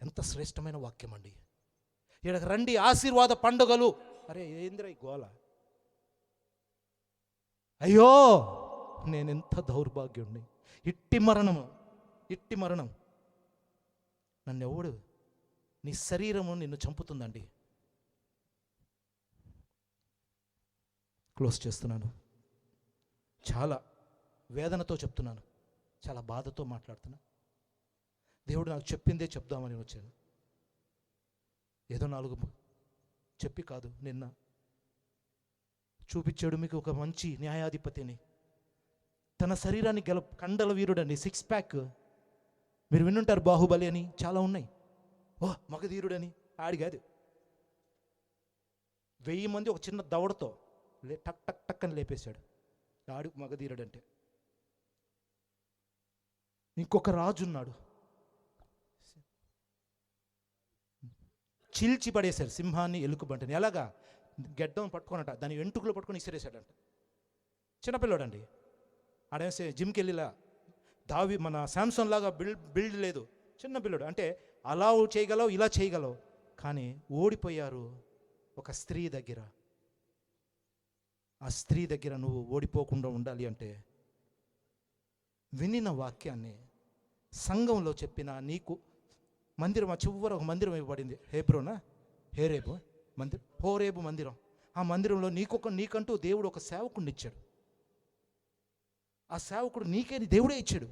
ఎంత శ్రేష్టమైన వాక్యం అండి. ఇక్కడికి రండి, ఆశీర్వాద పండుగలు. అరే ఏంద్ర ఈ గోల? అయ్యో నేనెంత దౌర్భాగ్యుణ్ణి. ఇట్టి మరణం నన్ను ఎవడు, నీ శరీరము నిన్ను చంపుతుందండి. క్లోజ్ చేస్తున్నాను. చాలా వేదనతో చెప్తున్నాను, చాలా బాధతో మాట్లాడుతున్నా. దేవుడు నాకు చెప్పిందే చెప్దామని వచ్చాను. ఏదో 4 చెప్పి కాదు, నిన్న చూపించాడు మీకు ఒక మంచి న్యాయాధిపతిని. తన శరీరాన్ని కండల వీరుడండి, 6 ప్యాక్. మీరు వినుంటారు బాహుబలి అని, చాలా ఉన్నాయి. మగధీరుడని. ఆడి కాదు, 1000 మంది ఒక చిన్న దవడతో టక్ టక్ టక్ అని లేపేశాడు. ఆడు మగధీరుడంటే. ఇంకొక రాజు ఉన్నాడు, చీల్చి పడేశాడు సింహాన్ని, ఎలుకబంటిని. ఎలాగా? గెడ్డం పట్టుకోనట, దాని వెంట్రుకలు పట్టుకొని ఇసిరేశాడంట. చిన్నపిల్లాడండి. ఆడేసే జిమ్కి వెళ్ళిలా మన శాంసన్ లాగా బిల్డ్ లేదు, చిన్న పిల్లడు. అంటే అలా చేయగలవు, ఇలా చేయగలవు, కానీ ఓడిపోయారు ఒక స్త్రీ దగ్గర. ఆ స్త్రీ దగ్గర నువ్వు ఓడిపోకుండా ఉండాలి అంటే, వినిన వాక్యాన్ని సంఘంలో చెప్పిన నీకు మందిరం, ఆ చివర ఒక మందిరం ఇవ్వబడింది. హోరేబు మందిరం. ఆ మందిరంలో నీకంటూ దేవుడు ఒక సేవకుడిని ఇచ్చాడు. ఆ సేవకుడు దేవుడే ఇచ్చాడు.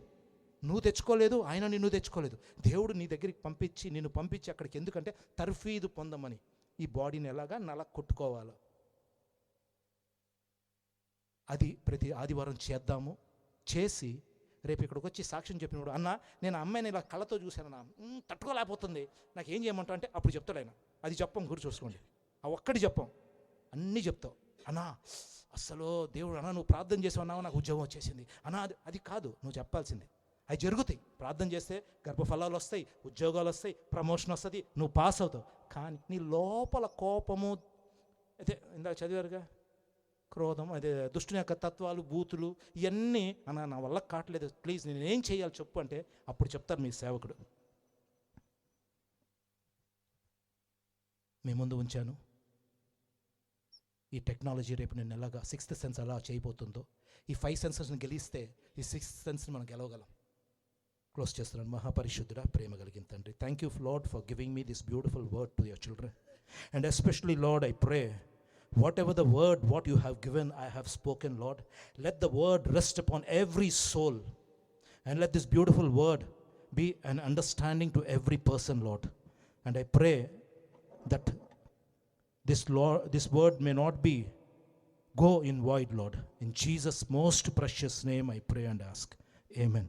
నువ్వు తెచ్చుకోలేదు, ఆయన నిన్ను తెచ్చుకోలేదు. దేవుడు నీ దగ్గరికి నిన్ను పంపించి అక్కడికి. ఎందుకంటే తర్ఫీదు పొందమని. ఈ బాడీని ఎలాగా కొట్టుకోవాలో అది ప్రతి ఆదివారం చేద్దాము. చేసి రేపు ఇక్కడికి వచ్చి సాక్ష్యం చెప్పినప్పుడు, అన్న నేను అమ్మాయిని ఇలా కళ్ళతో చూశానన్నా, తట్టుకోలేకపోతుంది, నాకు ఏం చేయమంటావు అంటే అప్పుడు చెప్తాడు ఆయన. అది చెప్పం, గురి చూసుకోండి. ఆ ఒక్కటి చెప్పం, అన్నీ చెప్తావు. అన్నా అస్సలు దేవుడు, అన్నా నువ్వు ప్రార్థన చేసావు, నాకు ఉద్యోగం వచ్చేసింది అన్నా. అది కాదు నువ్వు చెప్పాల్సింది. అవి జరుగుతాయి. ప్రార్థన చేస్తే గర్భఫలాలు వస్తాయి, ఉద్యోగాలు వస్తాయి, ప్రమోషన్ వస్తుంది, నువ్వు పాస్ అవుతావు. కానీ నీ లోపల కోపము, అయితే ఇందాక చదివారుగా, క్రోధం, అదే దుష్టుని యొక్క తత్వాలు, బూతులు, ఇవన్నీ నా వల్ల కావట్లేదు, ప్లీజ్ నేను ఏం చేయాలి చెప్పు అంటే అప్పుడు చెప్తారు మీ సేవకుడు. మీ ముందు ఉంచాను. ఈ టెక్నాలజీ రేపు నేను ఎలాగా 6th సెన్స్ అలా చేయబోతుందో, ఈ 5 సెన్సెస్ని గెలిస్తే ఈ 6th సెన్స్ని మనం గెలవగలం. క్లోజ్ చేస్తున్నాను. మహాపరిశుద్ధుడా, ప్రేమ కలిగిన తండ్రి, thank you lord for giving me this beautiful word to your children. And especially lord, I pray whatever the word what you have given, I have spoken, Lord, let the word rest upon every soul, and let this beautiful word be an understanding to every person, Lord. And I pray that this word may not be go in void, Lord. In Jesus' most precious name I pray and ask. Amen.